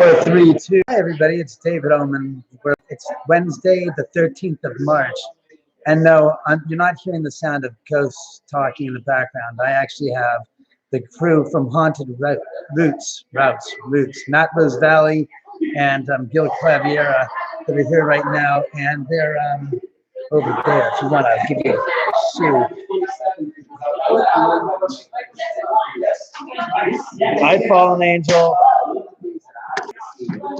3, 2. Hi, everybody. It's David Oman. It's Wednesday, the 13th of March. And no, you're not hearing the sound of ghosts talking in the background. I actually have the crew from Haunted Roots, Matt Rose Valley, and Gil Claviera that are here right now. And they're over there. If you want, I'll give you a shoe. Hi, Fallen Angel.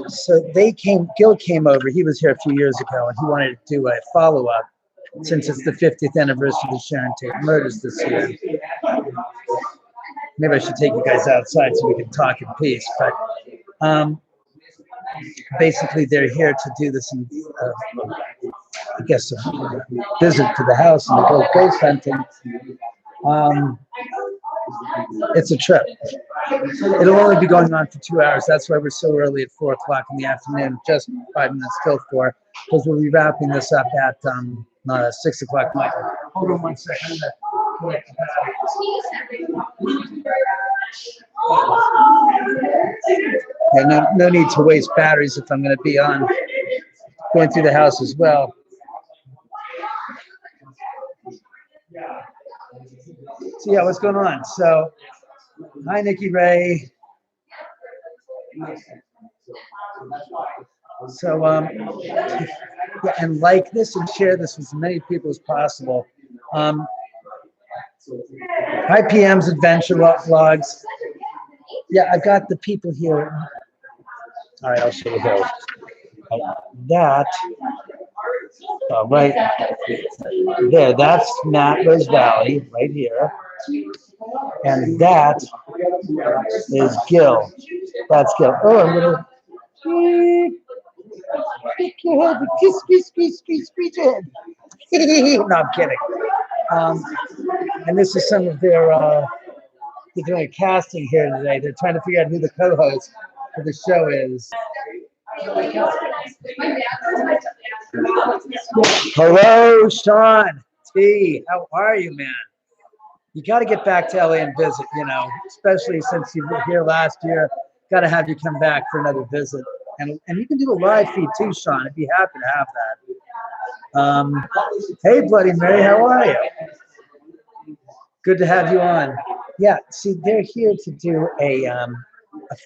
So Gil came over. He was here a few years ago, and he wanted to do a follow-up since it's the 50th anniversary of the Sharon Tate murders this year. Maybe I should take you guys outside so we can talk in peace. But basically, they're here to do this, I guess, a visit to the house and go ghost hunting. It's a trip. It'll only be going on for 2 hours. That's why we're so early at 4 o'clock in the afternoon, just 5 minutes till 4, because we'll be wrapping this up at 6 o'clock. Michael, hold on one second. Yeah, no need to waste batteries if I'm going to be on going through the house as well. So yeah, what's going on? So, hi, Nikki Ray. So yeah, and like this and share this with as many people as possible. Hi, PM's Adventure Vlogs. Yeah, I've got the people here. All right, I'll show you here. That. Right there, that's Matt Rose Valley, right here. And that is Gil. That's Gil. Oh, I'm gonna stick your head, squeeze your head. No, I'm kidding. And this is some of their, they're doing a casting here today. They're trying to figure out who the co-host for the show is. Hello, Sean T. How are you, man? You got to get back to LA and visit, especially since you were here last year. Got to have you come back for another visit. And you can do a live feed too, Sean. I'd be happy to have that. Hey, Bloody Mary, how are you? Good to have you on. Yeah, see, they're here to do a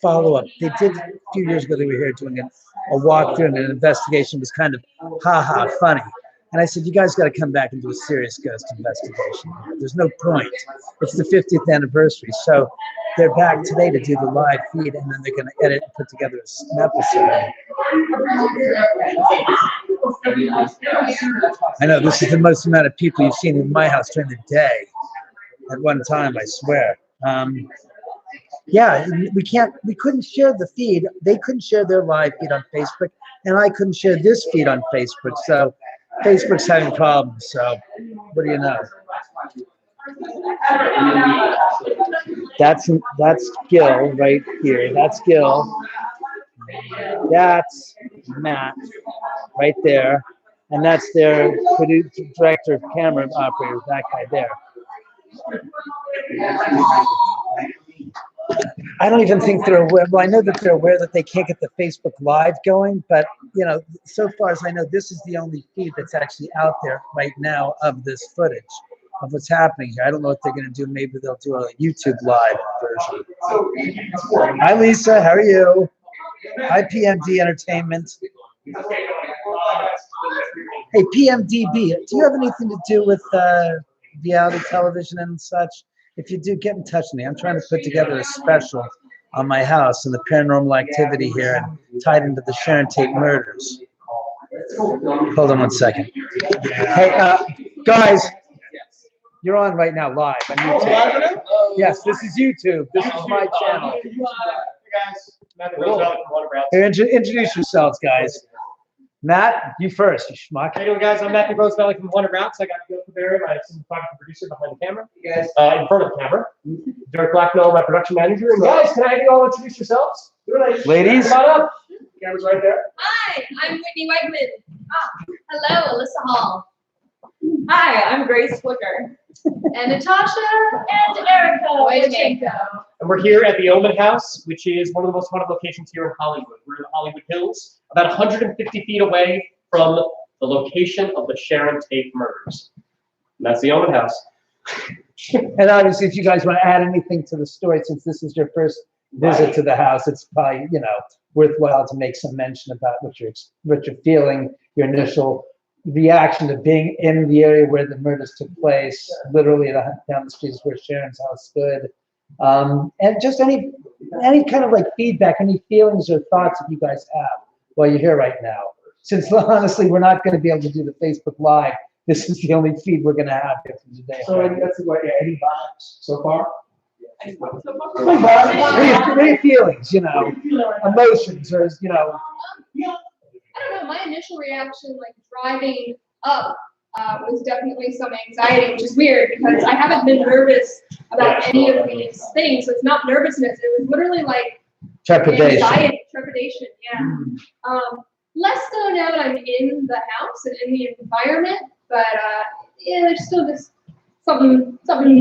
follow-up. They did a few years ago. They were here doing a walkthrough and an investigation. It was kind of funny. And I said, you guys got to come back and do a serious ghost investigation. There's no point. It's the 50th anniversary. So they're back today to do the live feed, and then they're going to edit and put together an episode. I know this is the most amount of people you've seen in my house during the day at one time, I swear. Yeah, we couldn't share the feed. They couldn't share their live feed on Facebook, and I couldn't share this feed on Facebook. So Facebook's having problems. So what do you know? That's Gil right here. That's Gil. That's Matt right there. And that's their director, camera operator, that guy there. I don't even think they're aware. Well, I know that they're aware that they can't get the Facebook Live going, but so far as I know, this is the only feed that's actually out there right now of this footage of what's happening here. I don't know what they're going to do. Maybe they'll do a YouTube Live version. Hi, Lisa. How are you? Hi, PMD Entertainment. Hey, PMDB, do you have anything to do with reality television and such? If you do, get in touch with me. I'm trying to put together a special on my house and the paranormal activity here and tied into the Sharon Tate murders. Hold on one second. Hey, guys, you're on right now live on YouTube. Yes, this is YouTube. This is my channel. Hey, introduce yourselves, guys. Matt, you first, you schmuck. How you doing, guys? I'm Matthew Rose Valley from Wonder Routes. I got Gil Claviera, my cinematography producer behind the camera. You guys, in front of the camera. Derek Blacknell, my production manager. And guys, can I have you all introduce yourselves? Ladies. Come on up. Camera's right there. Hi, I'm Whitney Wegman. Hello, Alyssa Hall. Hi, I'm Grace Flicker. And Natasha. And Erica. Wojchenko. And we're here at the Oman House, which is one of the most haunted locations here in Hollywood. We're in the Hollywood Hills, about 150 feet away from the location of the Sharon Tate murders. And that's the Oman House. And obviously, if you guys want to add anything to the story, since this is your first visit to the house, it's probably, you know, worthwhile to make some mention about what you're feeling, your initial reaction to being in the area where the murders took place, literally down the streets where Sharon's house stood, and just any kind of like feedback, any feelings or thoughts that you guys have while you're here right now. Since honestly, we're not going to be able to do the Facebook Live. This is the only feed we're going to have here for today. So that's what, any vibes so far? What are your feelings, you know, emotions, or, you know? I don't know, my initial reaction, like driving up, was definitely some anxiety, which is weird because I haven't been nervous about any of these things. So it's not nervousness, it was literally like Trepidation. anxiety, trepidation, yeah. Less so now that I'm in the house and in the environment, but yeah, there's still this something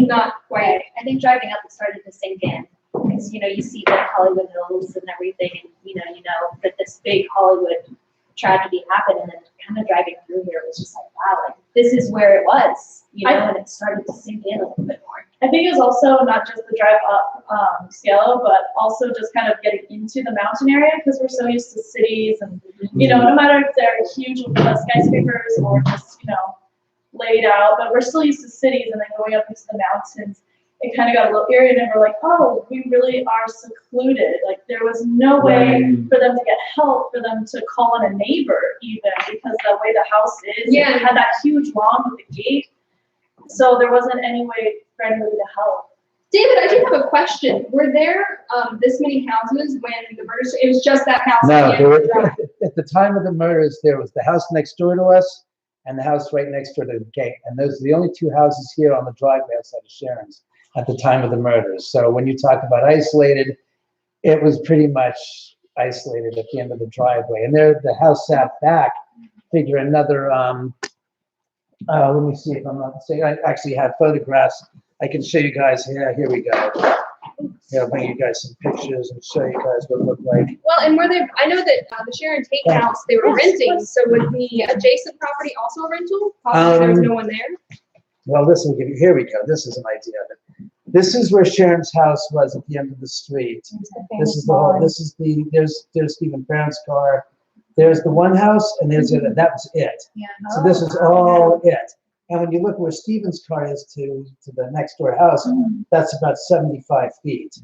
not quite. I think driving up it started to sink in because you see the Hollywood Hills and everything, and you know that this big Hollywood tragedy happened, and then kind of driving through here was just like, wow, like this is where it was, and it started to sink in a little bit more. I think it was also not just the drive up scale, but also just kind of getting into the mountain area because we're so used to cities, and no matter if they're huge skyscrapers or just laid out, but we're still used to cities, and then going up into the mountains, it kind of got a little eerie, and we're like, oh, we really are secluded. Like there was no way for them to get help, for them to call in a neighbor even, because the way the house is, it had that huge lawn with the gate, so there wasn't any way for anybody to help. David, I do have a question. Were there this many houses when the murders? It was just that house. No, at the time of the murders, there was the house next door to us and the house right next door to the gate, and those are the only two houses here on the driveway outside of Sharon's at the time of the murders. So when you talk about isolated, it was pretty much isolated at the end of the driveway. And there, the house sat back, figure another, let me see if I'm not mistaken. I actually have photographs. I can show you guys here. Here we go. Here, I'll bring you guys some pictures and show you guys what it looked like. Well, and were they, I know that the Sharon Tate house, they were renting. So was the adjacent property also a rental? Possibly there was no one there? Well, this will give you, here we go. This is an idea of it. This is where Sharon's house was at the end of the street. This is the whole, there's Stephen Barron's car. There's the one house, and there's it, and that was it. Yeah. So this is all it. And when you look where Stephen's car is to the next door house, that's about 75 feet.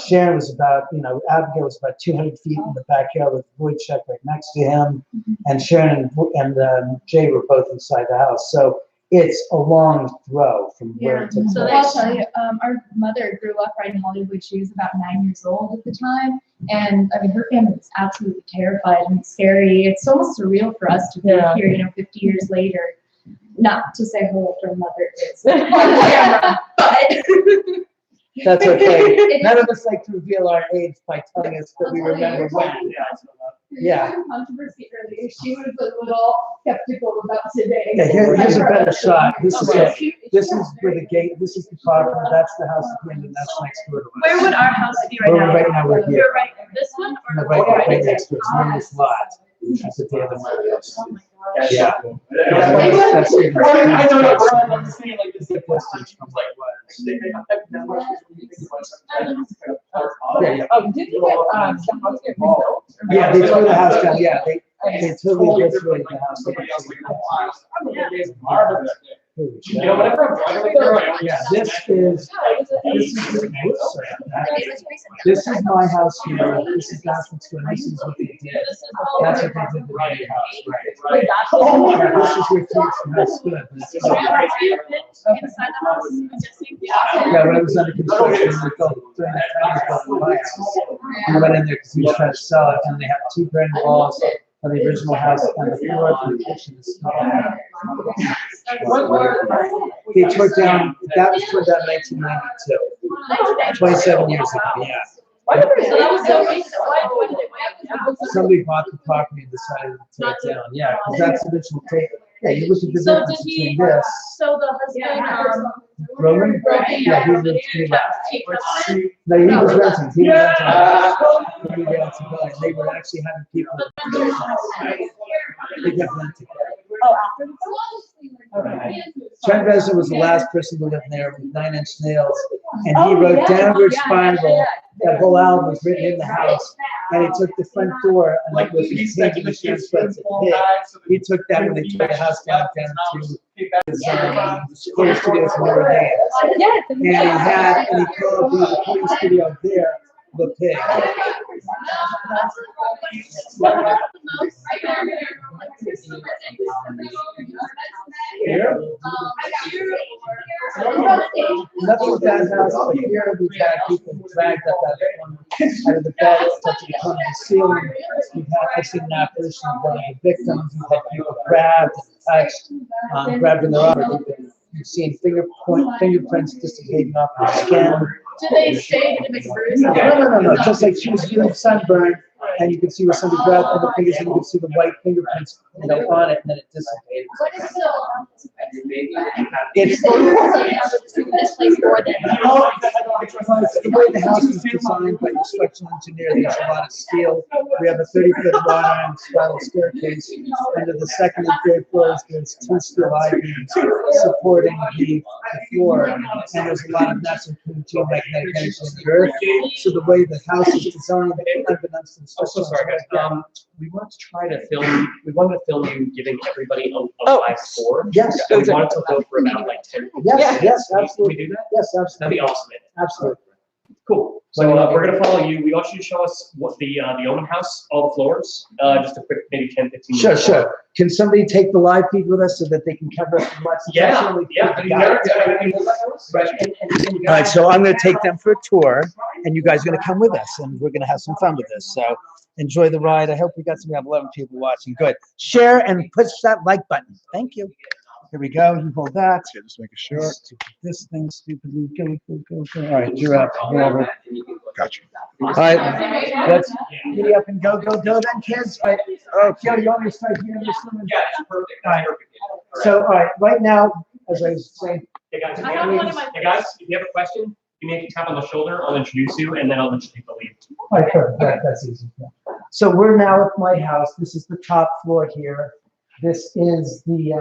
Sharon was about, Abigail was about 200 feet in the backyard with Wojciech right next to him. And Sharon and Jay were both inside the house. So it's a long throw from where it took place. So I'll tell you, our mother grew up right in Hollywood. She was about 9 years old at the time. And I mean, her family was absolutely terrified and scary. It's almost surreal for us to be here, 50 years later. Not to say how old her mother is on camera, but that's okay. None of us like to reveal our age by telling us that we remember when. Yeah. Controversy earlier. She was a little skeptical about today. Yeah, here's a better shot. This is it. This is where the gate. This is the property. That's the house at the end, and that's next door to us. Where would our house be right now? Right now we're here. You're right. This one or No, right next to us. On this lot. That's at the end of my house. Oh my gosh. Yeah. I don't know, but I'm just saying, like, this is from like what? Yeah. Oh, did you get the house get rebuilt? Yeah, they tore the house down. Yeah, they totally destroyed the house. Whenever I'm driving like Yeah, this is my house here. This is Gospel's store. This is what they did. That's what they did to my house, right? Yeah, this is where Felix house stood. Yeah, when it was under construction, we built during that time we built my house. We went in there because we were trying to sell it, and they had two brand new walls on the original house, and the floor and the kitchen is still there. They tore down, that was torn down in 1992. 27 years ago, yeah. So that was so recent. Why did it wait? Somebody bought the property and decided to tear it down, yeah, because that's the original tape. Yeah, you look at the So did difference he, between this. so the husband, Roman? Yeah, he lived to the No, he was renting. He was renting. They were actually having people. They kept renting. oh, after Trent Reznor was the last person to live there with 9-inch nails, and he Oh, wrote yeah. Downward Yeah, Spiral. yeah. That whole album was written in the house, and he took the front door and Like it was these his pig and the transplants He took that when they tore the house down to his recording studios in Notre Dame. Yeah. And he called the recording studio there, the pig. Nothing with that house, but here we've had people dragged up out of the bed, touching on the ceiling. I've seen that person, one of the victims, we've had people grabbed, touched, grabbed in their arm. You've seen fingerprints dissipating off her skin. Did they say that it was bruised? No. Just like she was really sunburned, and you could see where somebody grabbed her fingers, and you could see the white fingerprints, on it, and then it dissipated. It's This place more than. the way the house is designed by a structural engineer. There's a lot of steel. We have a 30-foot wrought iron spiral staircase. Under the second and third floors, there's 2 steel I-beams supporting the floor, and there's a lot of natural geomagnetic energy in the earth. So the way the house is designed, unbeknownst to the I'm so sorry, guys. We want to try to film. We wanted to film you giving everybody a live score. Yes. And we wanted to go for about like 10. Yes, Can absolutely. we do that? Yes, That'd absolutely. be awesome. Absolutely. Cool. So we're gonna follow you. We want you to show us what the Oman house, all the floors. Just a quick, maybe 10, 15 Sure, minutes. sure. Can somebody take the live feed with us so that they can cover us and watch the Yeah. All right, so I'm going to take them for a tour, and you guys are going to come with us, and we're going to have some fun with this. So enjoy the ride. I hope we have 11 people watching. Good. Share and push that like button. Thank you. Here we go. You hold that. Just making sure. This thing stupidly. Go. All right, you're up. Whatever. Gotcha. All right, let's giddy up and go then, kids. All right. Oh, Joe, you want me to start here? Yeah, that's perfect. All right. Perfect. So, all right, right now, as I was saying, Hey guys, I have one in my- if you have a question, you make a tap on the shoulder. I'll introduce you, and then I'll let you take the lead. all right, perfect. That's easy. So we're now at my house. This is the top floor here. This is the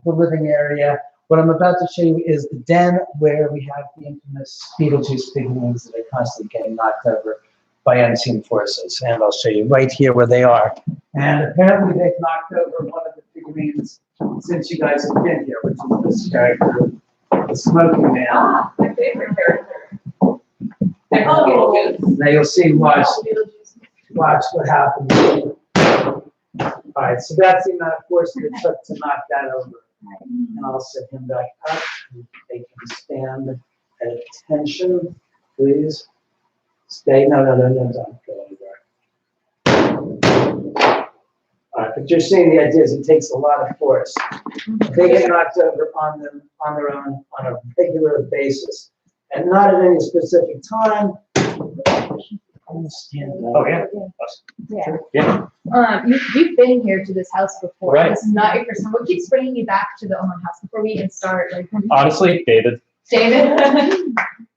living area. What I'm about to show you is the den where we have the infamous Beetlejuice figurines that are constantly getting knocked over by unseen forces. And I'll show you right here where they are. And apparently they've knocked over one of the figurines since you guys have been here, which is this character, the Smoking Man. Ah, my favorite character. Oh. Now you'll see, watch what happens. All right, so that's the amount of force that it took to knock that over. And I'll set him back up. They can stand at attention, please. Stay, no, don't go anywhere. All right, but you're seeing the idea is it takes a lot of force. They get knocked over on their own on a regular basis, and not at any specific time. Oh yeah. Yeah. Yeah. You've been here to this house before. Right. This is not your first time. What keeps bringing you back to the Oman house before we even start? Like, Honestly, David. David?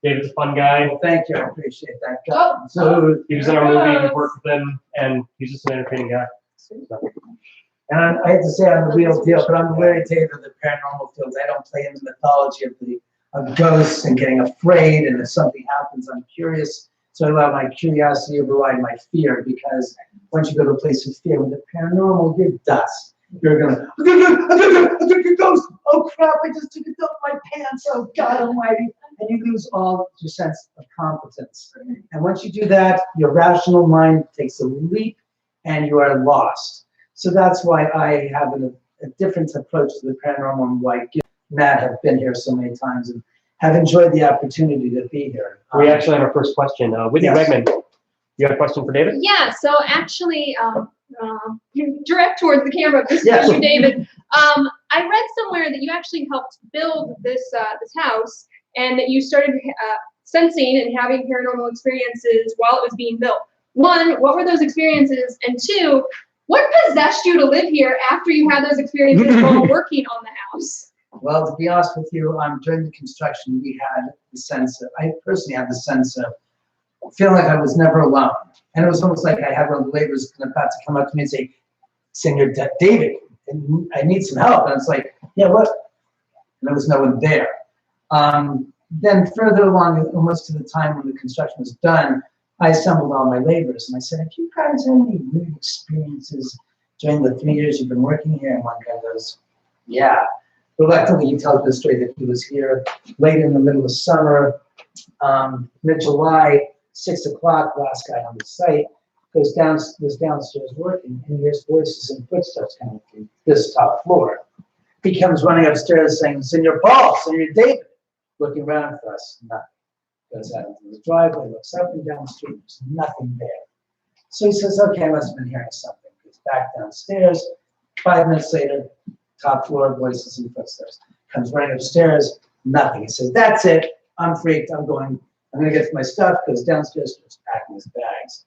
David's a fun guy. Well, thank you, I appreciate that. Oh. So, He was in our movie. We worked with him, and he's just an entertaining guy. and I hate to say I'm the real deal, but I'm the Larry David of the paranormal field. I don't play in the mythology of ghosts and getting afraid, and if something happens, I'm curious. So I allow my curiosity override my fear, because once you go to a place of fear with the paranormal, you're dust. You're gonna, I took a ghost. Oh crap! I just took a dump in my pants. Oh God Almighty! And you lose all your sense of competence. And once you do that, your rational mind takes a leap, and you are lost. So that's why I have a different approach to the paranormal, and why Matt have been here so many times and have enjoyed the opportunity to be here. We actually have our first question. Whitney Yes. Wegman, you have a question for David? Yeah, so actually, direct towards the camera, this Yes. is you, David. I read somewhere that you actually helped build this house, and that you started sensing and having paranormal experiences while it was being built. One, what were those experiences? And two, What possessed you to live here after you had those experiences while working on the house? Well, to be honest with you, during the construction, we had the sense of, I personally had the sense of feeling like I was never alone. And it was almost like I had one of the laborers about to come up to me and say, Senor David, I need some help. And it's like, yeah, what? And there was no one there. Then further along, almost to the time when the construction was done, I assembled all my laborers and I said, have you guys had any weird experiences during the 3 years you've been working here? And one guy goes, yeah. Reluctantly, he tells the story that he was here late in the middle of summer, mid-July, 6 o'clock, last guy on the site, was downstairs working, and he hears voices and footsteps coming through this top floor. He comes running upstairs saying, Senor Paul, Senor David, looking around for us, nothing. Goes out into the driveway, looks up and down the street, there's nothing there. So he says, okay, I must have been hearing something. Goes back downstairs, 5 minutes later, top floor, voices and footsteps. Comes running upstairs, nothing. He says, that's it, I'm freaked, I'm gonna get my stuff, goes downstairs, starts packing his bags.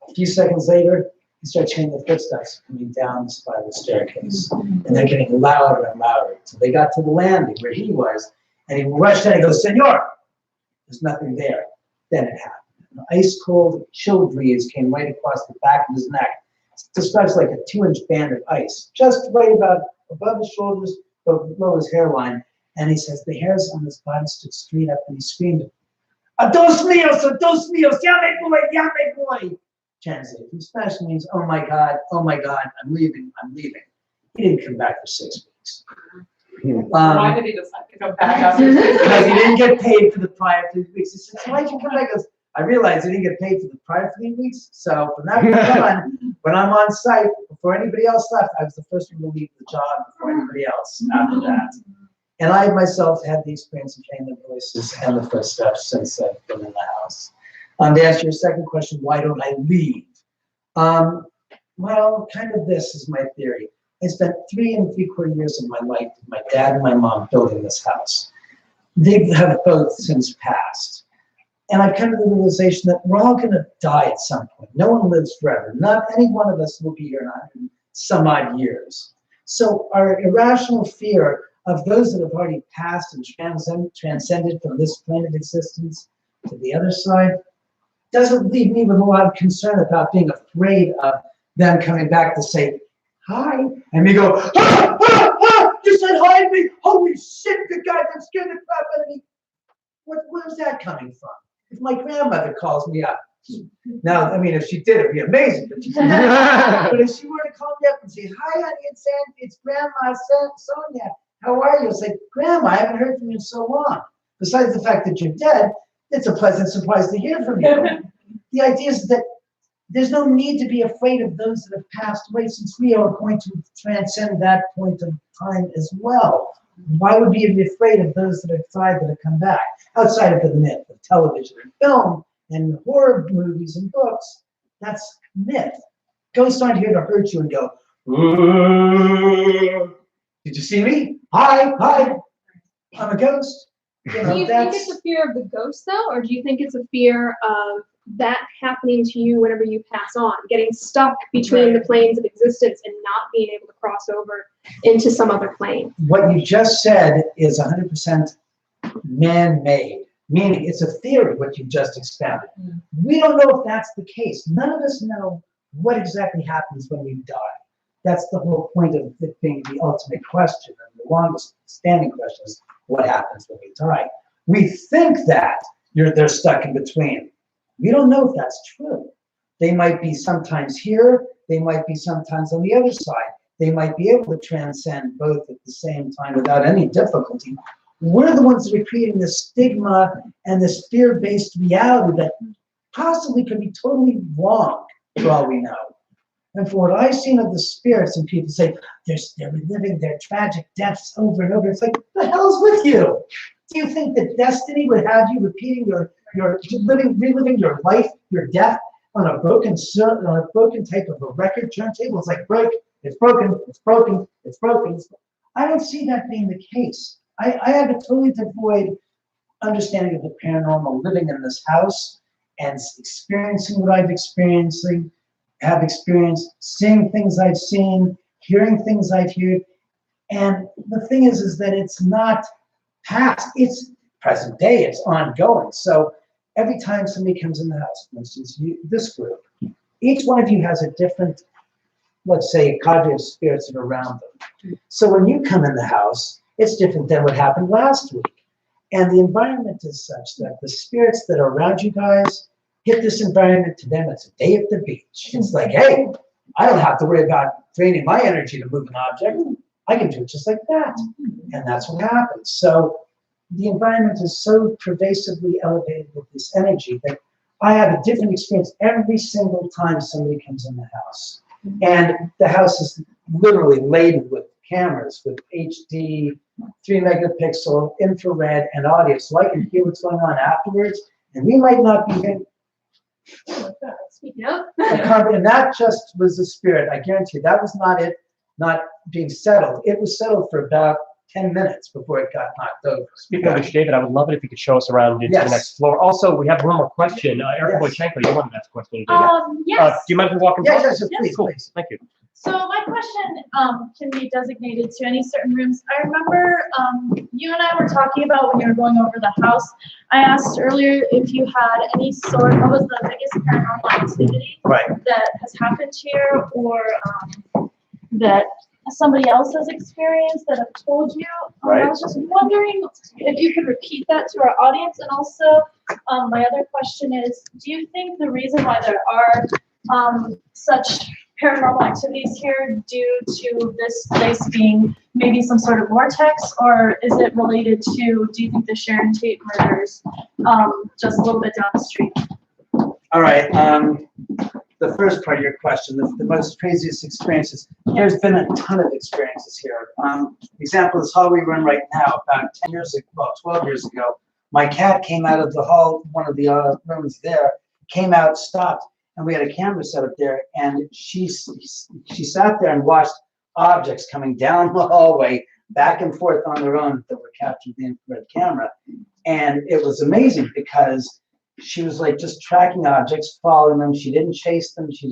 A few seconds later, he starts hearing the footsteps coming down the spiral staircase. And they're getting louder and louder. So they got to the landing where he was, and he rushed in and goes, Senor, there's nothing there. Then it happened. An ice cold, chill breeze came right across the back of his neck. It's described like a 2-inch band of ice, just right about above his shoulders, but below his hairline. And he says the hairs on his body stood straight up, and he screamed, Adios míos, ya me voy. Translated from Spanish means, oh my God, I'm leaving. He didn't come back for 6 weeks. Why did he decide to come back after 6 weeks? Because he didn't get paid for the prior 3 weeks. He said, so why'd you come back? He goes, I realized I didn't get paid for the prior 3 weeks. So from that point on, when I'm on site, before anybody else left, I was the first one to leave the job before anybody else after that. And I myself had the experience of hearing the voices and the footsteps since I've been in the house. To answer your second question, why don't I leave? Well, kind of this is my theory. I spent 3 3/4 years of my life with my dad and my mom building this house. They have both since passed. And I've come to the realization that we're all going to die at some point. No one lives forever. Not any one of us will be here in 100 some odd years. So our irrational fear of those that have already passed and transcended from this plane of existence to the other side doesn't leave me with a lot of concern about being afraid of them coming back to say, hi. And me go, you said hi to me. Holy shit, the guy that scared the crap out of me. Where's that coming from? If my grandmother calls me up, now, I mean, if she did, it'd be amazing. But if she were to call me up and say, hi, honey, it's Grandma Sonia. How are you? I'll say, Grandma, I haven't heard from you in so long. Besides the fact that you're dead, it's a pleasant surprise to hear from you. The idea is that there's no need to be afraid of those that have passed away, since we are going to transcend that point of time as well. Why would we be afraid of those that have died that have come back? Outside of the myth of television and film and horror movies and books, that's myth. Ghosts aren't here to hurt you and go, did you see me? Hi, I'm a ghost. You know, Do you think it's a fear of the ghost, though, or do you think it's a fear of that happening to you whenever you pass on, getting stuck between the planes of existence and not being able to cross over into some other plane? What you just said is 100% man-made, meaning it's a theory, what you just expounded. We don't know if that's the case. None of us know what exactly happens when we die. That's the whole point of it being the ultimate question, and the longest standing question is, what happens when we die? We think that they're stuck in between. We don't know if that's true. They might be sometimes here, they might be sometimes on the other side. They might be able to transcend both at the same time without any difficulty. We're the ones that are creating this stigma and this fear-based reality that possibly could be totally wrong for all we know. And for what I've seen of the spirits, and people say they're reliving their tragic deaths over and over, it's like, what the hell's with you? Do you think that destiny would have you repeating reliving your life, your death on a broken type of a record turntable? It's like it's broken. I don't see that being the case. I have a totally devoid understanding of the paranormal living in this house and experiencing what I've experiencing. have experienced, seeing things I've seen, hearing things I've heard. And the thing is that it's not past, it's present day, it's ongoing. So every time somebody comes in the house, for instance, this group, each one of you has a different, let's say, cadre of spirits that are around them. So when you come in the house, it's different than what happened last week. And the environment is such that the spirits that are around you guys hit this environment. To them, it's a day at the beach. It's like, hey, I don't have to worry about draining my energy to move an object. I can do it just like that. And that's what happens. So the environment is so pervasively elevated with this energy that I have a different experience every single time somebody comes in the house. And the house is literally laden with cameras, with HD, 3 megapixel, infrared, and audio. So I can hear what's going on afterwards. And we might not be in. Speaking of. And that just was the spirit. I guarantee you, that was not it, not being settled. It was settled for about 10 minutes before it got knocked over. Speaking of which, David, I would love it if you could show us around into the next floor. Also, we have one more question. Erica Boychenko, you wanted to ask a question, David. Yes. Do you mind if we walk in? Yes, Yes. please, Cool. please. Thank you. So my question can be designated to any certain rooms. I remember you and I were talking about when you were going over the house. I asked earlier if you had any sort, what was the biggest paranormal activity that has happened here, or that somebody else has experienced that have told you. I was just wondering if you could repeat that to our audience. And also, my other question is, do you think the reason why there are such paranormal activities here due to this place being maybe some sort of vortex, or is it related to, do you think, the Sharon Tate murders just a little bit down the street? All right. The first part of your question, the most craziest experiences. There's been a ton of experiences here. Example, this hall we run right now, about 10 years ago, well, 12 years ago, my cat came out of the hall, one of the rooms there, came out, stopped, and we had a camera set up there, and she sat there and watched objects coming down the hallway, back and forth on their own that were captured in the infrared camera. And it was amazing because she was like just tracking objects, following them. She didn't chase them. She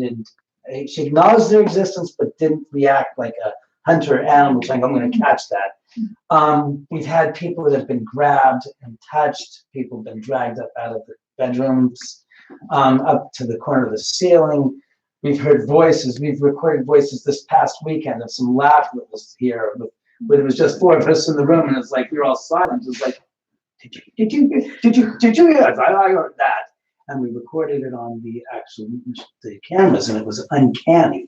acknowledged their existence, but didn't react like a hunter animal saying, I'm going to catch that. We've had people that have been grabbed and touched. People have been dragged up out of the bedrooms, up to the corner of the ceiling. We've heard voices. We've recorded voices this past weekend of some laughter that was here, but it was just 4 of us in the room, and it's like we were all silent. It was like, did you hear that? I heard that. And we recorded it on the cameras, and it was uncanny.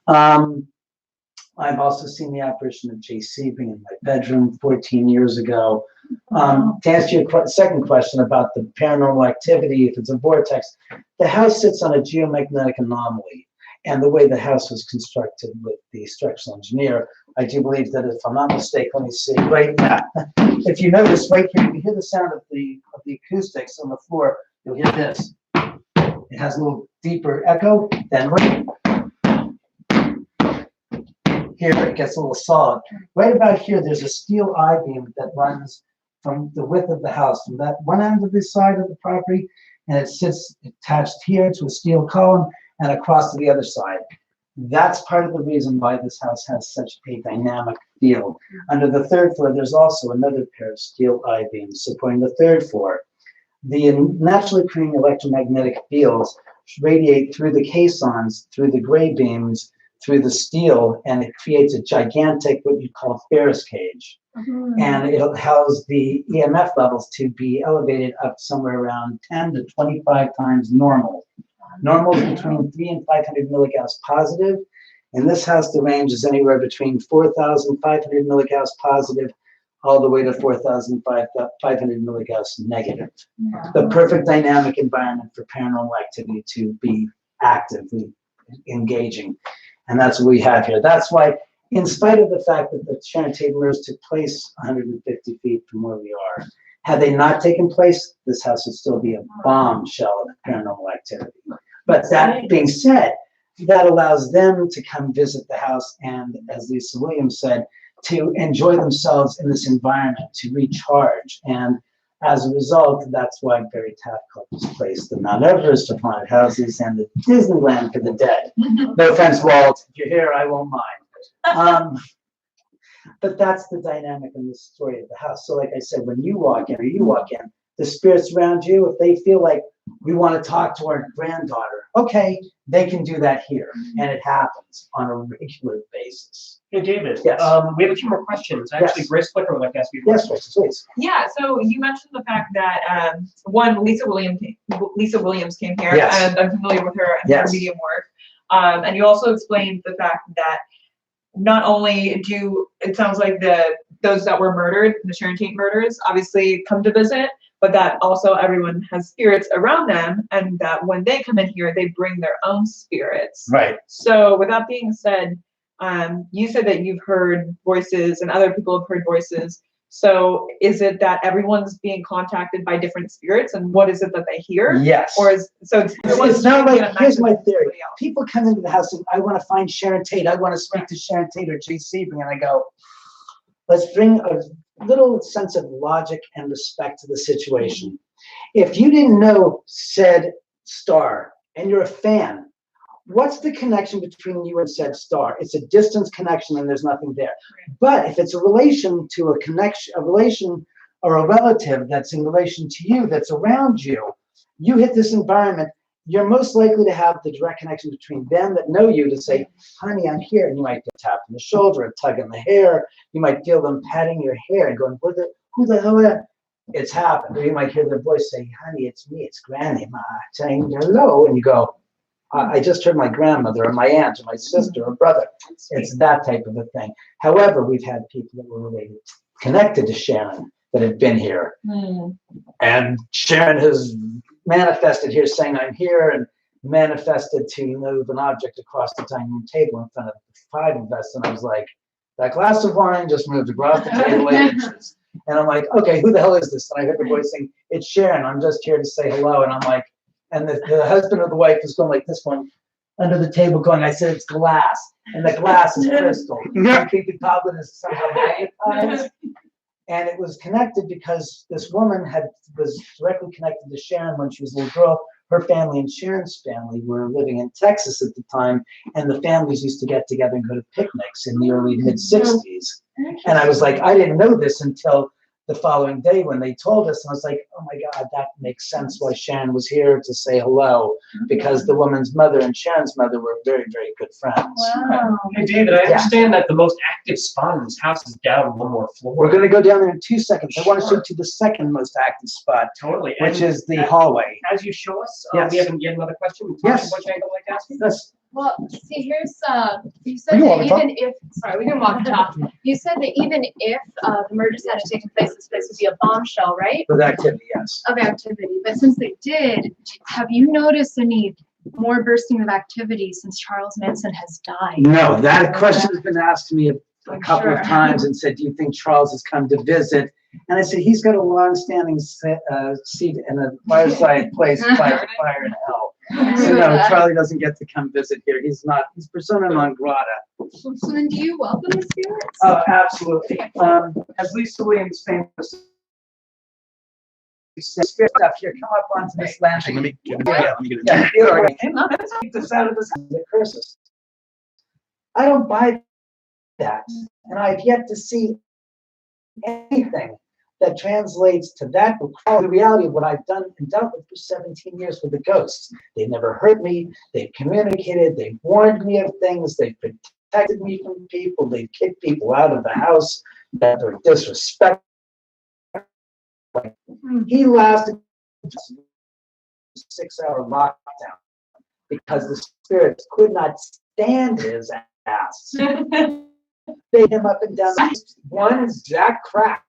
I've also seen the apparition of Jay Sebring in my bedroom 14 years ago. To answer your second question about the paranormal activity, if it's a vortex, the house sits on a geomagnetic anomaly. And the way the house was constructed with the structural engineer, I do believe that, if I'm not mistaken, let me see, right now, if you notice right here, you hear the sound of the acoustics on the floor, you'll hear this. It has a little deeper echo than right here. It gets a little solid. Right about here, there's a steel I-beam that runs from the width of the house, from that one end of the side of the property, and it sits attached here to a steel column and across to the other side. That's part of the reason why this house has such a dynamic feel. Under the 3rd floor, there's also another pair of steel I-beams supporting the 3rd floor. The naturally occurring electromagnetic fields radiate through the caissons, through the gray beams, through the steel, and it creates a gigantic, what you call Ferris cage. And it'll house the EMF levels to be elevated up somewhere around 10 to 25 times normal. Normal is between 300 and 500 milligauss positive. In this house, the range is anywhere between 4,500 milligauss positive all the way to 4,500 milligauss negative. The perfect dynamic environment for paranormal activity to be actively engaging. And that's what we have here. That's why, in spite of the fact that the Sharon Tate murders took place 150 feet from where we are, had they not taken place, this house would still be a bombshell of paranormal activity. But that being said, that allows them to come visit the house and, as Lisa Williams said, to enjoy themselves in this environment, to recharge. And As a result, that's why Barry Tapcock was placed the Mount Everest of haunted houses and the Disneyland for the dead. No offense, Walt. If you're here, I won't mind. But that's the dynamic in the story of the house. So like I said, when you walk in or you walk in, the spirits around you, if they feel like we want to talk to our granddaughter, okay, they can do that here. And it happens on a regular basis. Hey, David. Yes. We have a few more questions. Actually, Yes. Grace Flicker would like to ask you a Yes, question. please. Yeah, so you mentioned the fact that Lisa Williams came here, Yes. and I'm familiar with her and her Yes. medium work. And you also explained the fact that not only do it sounds like those that were murdered, the Sharon Tate murders, obviously come to visit, but that also everyone has spirits around them, and that when they come in here, they bring their own spirits. Right. So with that being said, you said that you've heard voices and other people have heard voices. So is it that everyone's being contacted by different spirits, and what is it that they hear? Yes. Or is so It's not like, here's my theory. somebody else. People come into the house and I want to find Sharon Tate. I want to speak to Sharon Tate or JC. And I go, let's bring a little sense of logic and respect to the situation. If you didn't know said star and you're a fan, what's the connection between you and said star? It's a distance connection and there's nothing there. But if it's a relation to a connection, a relation or a relative that's in relation to you, that's around you, you hit this environment, you're most likely to have the direct connection between them that know you to say, honey, I'm here. And you might get tapped on the shoulder, a tug on the hair. You might feel them patting your hair and going, who the hell is that? It's happened. Or you might hear their voice saying, honey, it's me, it's Granny Ma saying hello. And you go, I just heard my grandmother or my aunt or my sister or brother. It's that type of a thing. However, we've had people that were related, connected to Sharon that have been here. And Sharon has manifested here saying, I'm here, and manifested to move an object across the dining room table in front of the 5 of us. And I was like, that glass of wine just moved across the table 8 inches. And I'm like, okay, who the hell is this? And I heard the voice saying, it's Sharon. I'm just here to say hello. And I'm like, and the husband or the wife is going like this one under the table going, I said, it's glass. And the glass is crystal. I think the goblet is somehow magnetized. And it was connected because this woman was directly connected to Sharon when she was a little girl. Her family and Sharon's family were living in Texas at the time, and the families used to get together and go to picnics in the early mid-60s. And I was like, I didn't know this until the following day when they told us, and I was like, oh my God, that makes sense why Sharon was here to say hello, because the woman's mother and Sharon's mother were very, very good friends. Wow. Hey, David, I understand that the most active spot in this house is down one more floor. We're going to go down there in 2 seconds. I want to show you the second most active spot, Totally. which And is the hallway. as you show us, Yes. we have yet another question. Yes. Which angle would like to ask you? That's Well, see, here's, you said You that wanna talk? even if, sorry, we can walk and talk. You said that even if the murders hadn't taken place, this place would be a bombshell, right? with activity, yes. Of activity. But since they did, have you noticed any more bursting of activity since Charles Manson has died? No, that question has been asked to me a couple of Sure. times and said, do you think Charles has come to visit? And I said, he's got a long-standing seat in a fireside place by the fire in hell. So no, Charlie doesn't get to come visit here. He's persona non grata. So then do you welcome the spirits? Oh, absolutely. As Lisa Williams famously said, spirit up here, come up onto this landing. Let me get it. Yeah, keep this out of this. It curses. I don't buy that, and I've yet to see anything that translates to that. The reality of what I've done and dealt with for 17 years with the ghosts. They've never hurt me. They've communicated. They've warned me of things. They've protected me from people. They've kicked people out of the house that are disrespectful. He lasted a 6-hour lockdown because the spirits could not stand his ass. They him up and down. One is Jack Crack.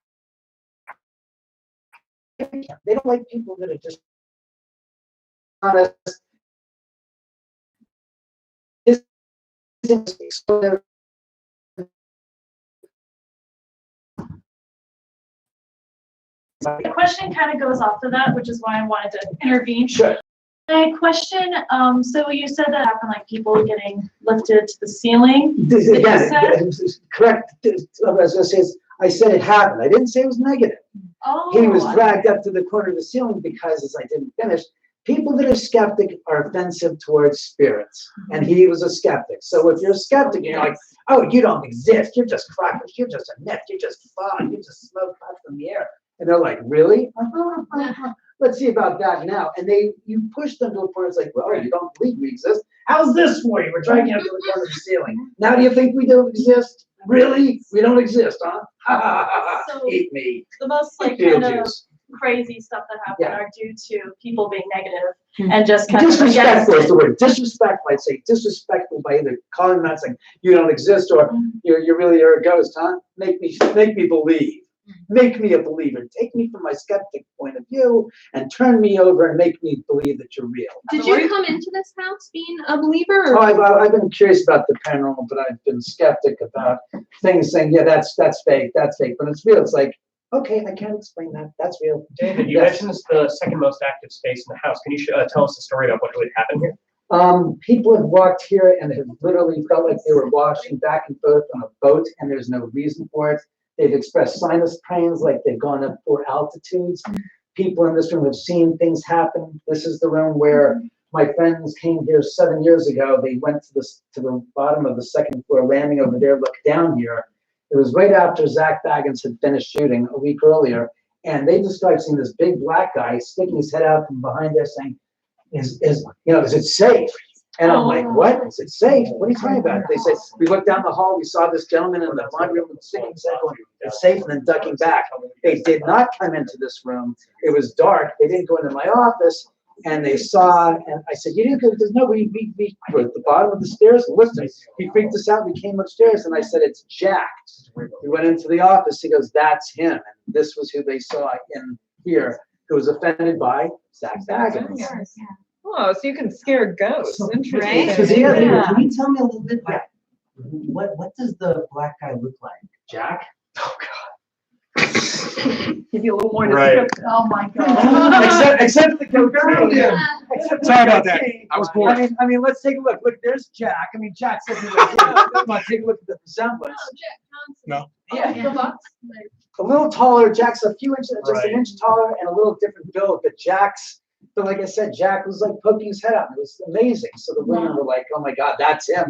They don't like people that are just honest. The question kind of goes off of that, which is why I wanted to intervene. Sure. My question, so you said that happened, like people getting lifted to the ceiling. Again, correct. What I was going to say is, I said it happened. I didn't say it was negative. He was dragged up to the corner of the ceiling because, as I didn't finish, people that are skeptic are offensive towards spirits. And he was a skeptic. So if you're a skeptic, you're like, oh, you don't exist. You're just crackers. You're just a myth. You're just fog. You just smoke up from the air. And they're like, really? Let's see about that now. And you push them to a point. It's like, well, you don't believe we exist. How's this for you? We're dragging you up to the corner of the ceiling. Now do you think we don't exist? Really? We don't exist, huh? Ha ha ha ha. So- Eat me. The most like kind of Beetlejuice. crazy stuff that happen Yeah. are due to people being negative and just kind of Disrespectful is against the word. Disrespectful, I'd say. Disrespectful by either calling them out saying you don't exist or you really are a ghost, huh? Make me believe. Make me a believer. Take me from my skeptic point of view and turn me over and make me believe that you're real. Did you come into this house being a believer? Oh, Or? I've been curious about the paranormal, but I've been skeptic about things saying, yeah, that's fake, that's fake. But it's real. It's like, okay, I can't explain that. That's real. David, you mentioned it's the second most active space in the house. Can you tell us the story about what really happened here? People have walked here and have literally felt like they were washing back and forth on a boat, and there's no reason for it. They've expressed sinus pains, like they've gone up 4 altitudes. People in this room have seen things happen. This is the room where my friends came here 7 years ago. They went to the bottom of the second floor landing over there, looked down here. It was right after Zach Baggins had finished shooting a week earlier, and they described seeing this big black guy sticking his head out from behind there saying, is it safe? And I'm like, what? Is it safe? What are you talking about? They said, we looked down the hall, we saw this gentleman in the laundry room sitting inside going, it's safe, and then ducking back. They did not come into this room. It was dark. They didn't go into my office, and they saw, and I said, you didn't go, there's nobody, we were at the bottom of the stairs, listen, he freaked us out, we came upstairs, and I said, it's Jack. We went into the office, he goes, that's him. And this was who they saw in here, who was offended by Zach Baggins. Oh, so you can scare ghosts. Interesting. Because he had Yeah. Can you tell me a little bit like what does the black guy look like? Jack? Oh, Give you a little more Right. description. Oh my God. Except the goatee. Sorry about that. I was bored. I mean, let's take a look. Look, there's Jack. I mean, Jack said he was here. Come on, take a look at the resemblance. Oh, Jack Johnson. No. Yeah. The Bucks. A little taller. Jack's a few inches, just Right. an inch taller, and a little different build. But like I said, Jack was like poking his head out. It was amazing. So the women were like, "Oh my God, that's him."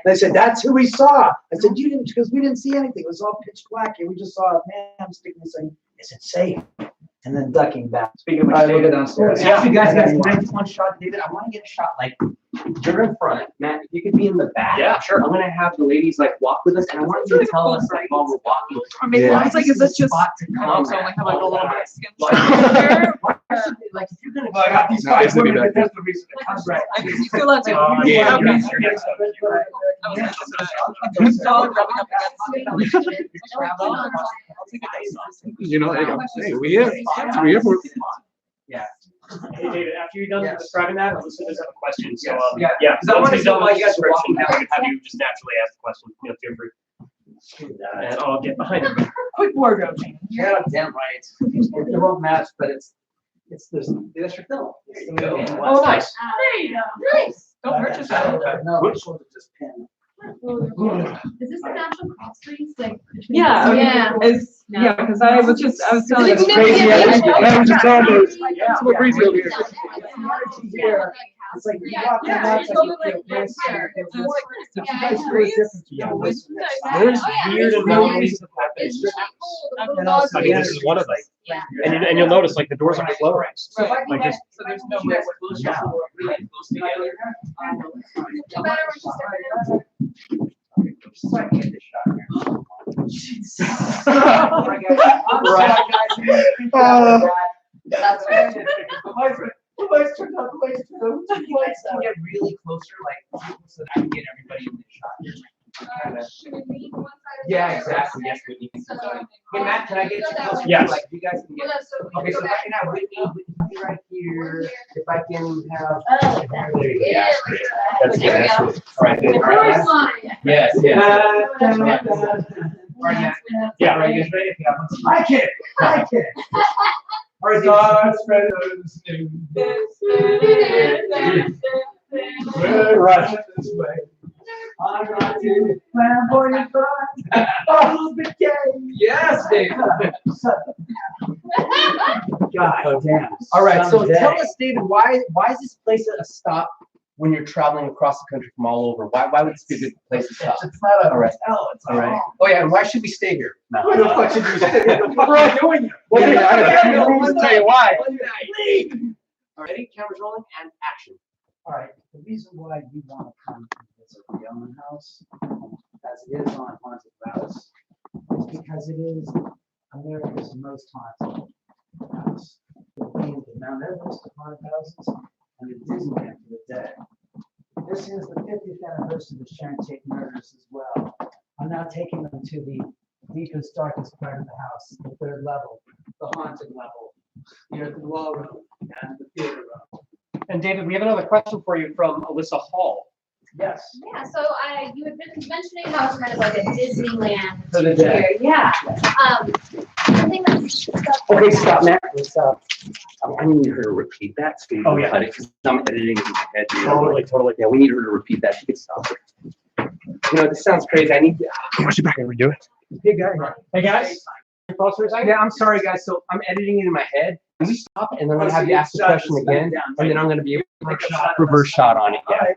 They said, "That's who we saw." I said, "You didn't," because we didn't see anything. It was all pitch black here. We just saw a man sticking and saying, "Is it safe?" And then ducking back. Speaking of which, All right, we'll David, go downstairs. Yeah, you guys can I just one shot, David. I want to get a shot like you're in front, Matt. If you could be in the back. Yeah, sure. I'm gonna have the ladies like walk with us, and I want you to tell us like while we're walking. Or maybe Yeah. it's like, is this just, spot to oh, come so I only have like a little bit of skin. Like if you're gonna. Well, I got these guys in the back. That's the reason it comes right. I mean, you feel that too. Yeah. Okay. Yeah. I was like, just solid rubbing up against it. You know, hey, we here. We here for Yeah. Hey, David, after you're done Yes. describing that, the listeners have a question. So, Yeah. yeah. Because I once wanna he's know done why with you the guys were description, walking have you just naturally ask the question. Feel free. And I'll get behind him. Quick wardrobe change. Yeah, damn right. It won't match, but it's this your film. It's the movie. Oh, nice. There you go. Nice. Don't hurt yourself. No, which one just pin? Is this a natural cross trees? Like between Yeah. the- Yeah. It's, yeah, because I was telling It's you. crazy. I was just telling you. Yeah. It's more crazy over here. Here, it's like you walk in, that's like you feel this, Yeah. you feel this. Yeah. You guys feel different. Yeah. There's There's Oh, yeah. weird anomalies that happen. It's really cold. The And also I mean, this is one of them. Yeah. And you'll notice like the doors are closed. So if I can Like get- this. So there's no way we're close Yeah. really close together. No matter what you step in. So I can get this shot here. Right, guys. I'm sorry, guys. That's right. The lights turned out, the lights turned out. The lights Can get really closer, like so that I can get everybody in the shot. Should we lean one side? or Yeah, the other? exactly. Yes, Whitney. So, Hey, Matt, can I get you closer? Yes. Like you guys can get. Well, so we Okay, so go if I back can have Whitney be right here, here. if I can have. Oh, like that. There you go. Yeah, like that. That's There we go. good. All right, good. The All right, first line. yes, yes. All All right, Matt. Yeah. All right, you guys ready? If you have one. I can't. I can't. All right, Stars spread those new. We're rushing this way. I'm not in flamboyant bright. Oh, the game. Yes, Dave. God damn. All right, so Someday. tell us, David, why is this place a stop when you're traveling across the country from all over? Why would this be a good place to stop? It's not a All right. hotel, it's a All right. home. Oh yeah, and why should we stay here? What the fuck should we say? We're all doing it. Well, Yeah, I have a few yeah, rooms, one tell you night, why. one night. All right, ready? Cameras rolling and action. All right, the reason why you want to come to visit the Oman house, as it is on Haunted Routes, is because it is America's most haunted house. Being the Mount Everest of haunted houses and the Disneyland for the dead. This is the 50th anniversary of the Sharon Tate murders as well. I'm now taking them to the deepest, darkest part of the house, the third level, the haunted level, near the law room and the theater room. And David, we have another question for you from Alyssa Hall. Yes. Yeah, so you had been mentioning how it's kind of like a Disneyland For the dead. here. Yeah. Something that's Okay, stop, Matt. What's up? I need her to repeat that. So you Oh, can yeah. cut it, 'cause I'm editing it in my head. Totally. Yeah, we need her to repeat that. She can stop it. You know, this sounds crazy. I need. Watch it back. Can we do it? Hey, guy. Hey guys, pause for a second. Yeah, I'm sorry, guys. So I'm editing it in my head. Can we stop and then I'm gonna have you ask the question again, and then I'm gonna be able to take a reverse shot on it. Yeah.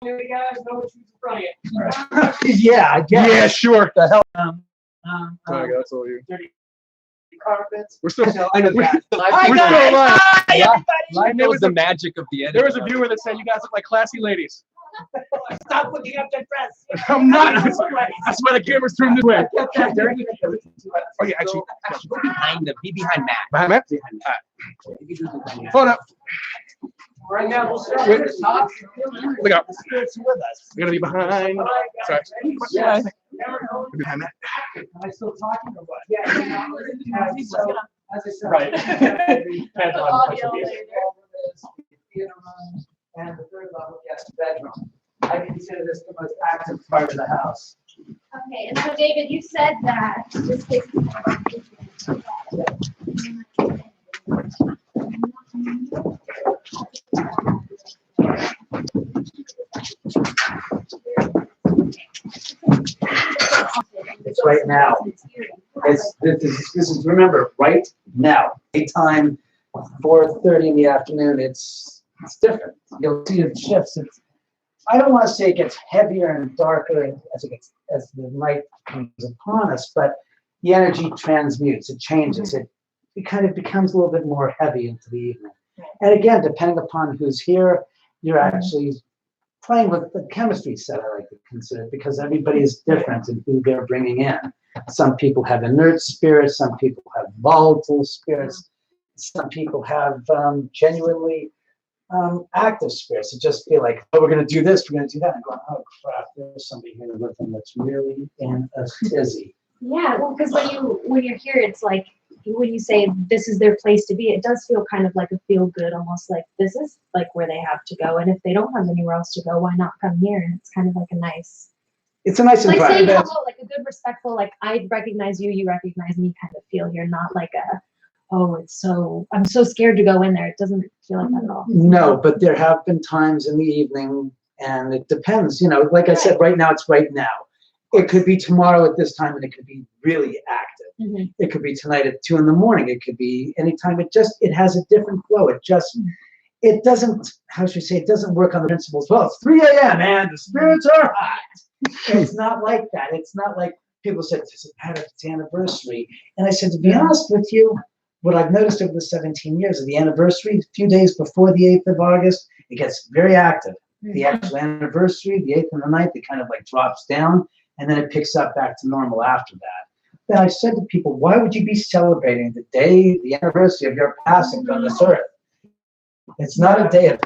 Hey guys, know what's in front of you. Yeah, I guess. Yeah, sure. The hell. That's all you. Carpets. We're still. I know we're that. still Hi, alive. guys. Life knows the magic of the edit. There was a viewer that said you guys look like classy ladies. Stop looking up that dress. I'm not. That's why the camera's turned this way. Oh yeah, actually, go behind them. Be behind Matt. Behind Matt? Behind Matt. Hold up. Right now, we'll start Wait. with the top. Look up. The spirits are with us. We're gonna be behind. Sorry. Yes. Behind Matt. Am I still talking or what? Yeah. So, as I said. Right. the Depends on audio the is the theater room and the third level guest bedroom. I consider this the most active part of the house. Okay, and so David, you said that this place is kind of It's right now. This is remember right now. Daytime, 4:30 in the afternoon. It's different. You'll see it shifts. I don't want to say it gets heavier and darker as the night comes upon us, but the energy transmutes. It changes. It kind of becomes a little bit more heavy into the evening. And again, depending upon who's here, you're actually playing with the chemistry set, I like to consider, because everybody is different in who they're bringing in. Some people have inert spirits, some people have volatile spirits, some people have genuinely active spirits that just feel like, oh, we're going to do this, we're going to do that. And going, oh crap, there's somebody here with them that's really in a tizzy. Yeah, well, because when you're here, it's like when you say this is their place to be, it does feel kind of like a feel good, almost like this is like where they have to go. And if they don't have anywhere else to go, why not come here? And it's kind of like a nice, It's a nice like saying environment. hello, like a good respectful, like I recognize you, you recognize me kind of feel. You're not like I'm so scared to go in there. It doesn't feel like that at all. No, but there have been times in the evening, and it depends. You know, like I said, right now it's right now. It could be tomorrow at this time, and it could be really active. Mhm. It could be tonight at 2 a.m. It could be anytime. It has a different flow. It doesn't, how should we say, it doesn't work on the principles, well, it's 3 a.m. and the spirits are hot. It's not like that. It's not like people said, does it matter if it's anniversary? And I said, to be honest with you, what I've noticed over the 17 years of the anniversary, a few days before the 8th of August, it gets very active. The actual anniversary, the 8th and the 9th, it kind of like drops down, and then it picks up back to normal after that. Then I said to people, why would you be celebrating the day, the anniversary of your passing from this earth? It's not a day of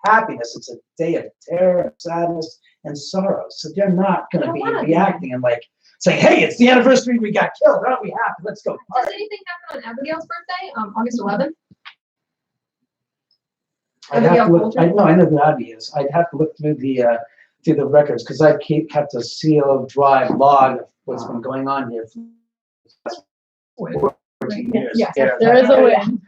happiness. It's a day of terror and sadness and sorrow. So they're not going to be reacting and like saying, hey, it's the anniversary, we got killed. Aren't we happy? Let's go. Does anything happen on Abigail's birthday, August 11th? I'd have to look, I know who Abby is. I'd have to look through the records because I've kept a sealed drive log of what's been going on here for 14 years. Yes, Yeah, there is a win.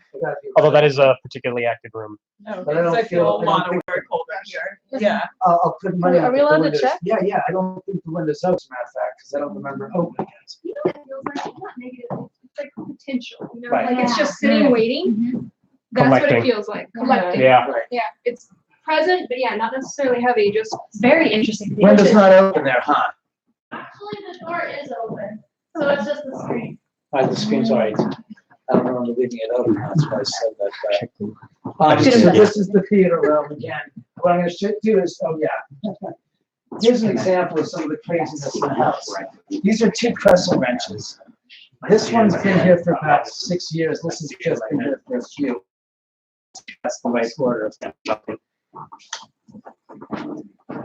Although that is a particularly active room. No, But I don't I feel a feel- lot of very cold back here. Yeah. I'll put money Are on we the allowed to windows. check? Yeah, I don't think the window's open, as a matter of fact, because I don't remember opening it. You know what it feels like? It's not negative. it's like potential, you know, Right. like it's just sitting waiting. That's what Collecting. it feels like. Collecting. Yeah. Yeah, it's present, but yeah, not necessarily heavy. Just It's very interesting. Window's not open there, huh? Actually, the door is open, so it's just the screen. The screen's all right. I don't remember leaving it open, that's why I said that. just So didn't- this is the theater room again. What I'm gonna do is, oh yeah. Here's an example of some of the craziness in the house. These are 2 crescent wrenches. This one's been here for about 6 years. This has just been here for a few. That's the right order.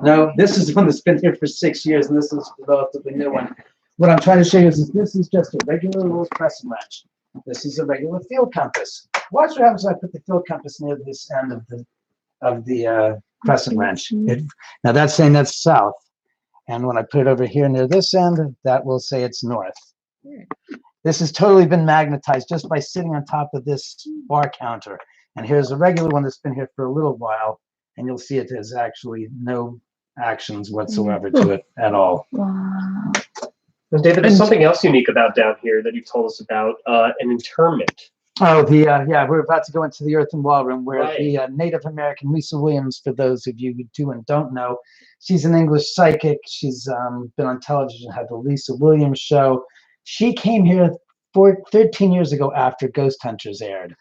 No, this is one that's been here for 6 years, and this is a relatively new one. What I'm trying to show you is this is just a regular little crescent wrench. This is a regular field compass. Watch what happens when I put the field compass near this end of the crescent wrench. Now that's saying that's south, and when I put it over here near this end, that will say it's north. This has totally been magnetized just by sitting on top of this bar counter. And here's a regular one that's been here for a little while, and you'll see it has actually no actions whatsoever to it at all. Wow. And David, there's something else unique about down here that you told us about, an interment. Oh, yeah, we're about to go into the earthen wall room where Right. the Native American Lisa Williams, for those of you who do and don't know, she's an English psychic. She's been on television, had the Lisa Williams show. She came here 13 years ago after Ghost Hunters aired.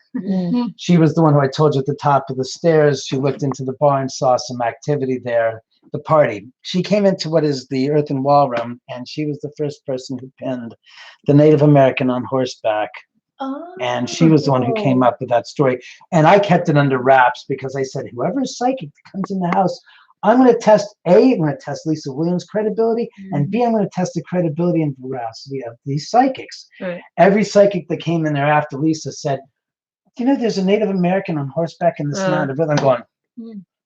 She was the one who I told you at the top of the stairs. She looked into the bar and saw some activity there, the party. She came into what is the earthen wall room, and she was the first person who pinned the Native American on horseback. And she was the one who came up with that story. And I kept it under wraps because I said, whoever is psychic that comes in the house, I'm going to test I'm going to test Lisa Williams' credibility, and B, I'm going to test the credibility and veracity of these psychics. Right. Every psychic that came in there after Lisa said, you know, there's a Native American on horseback in this land of it. I'm going,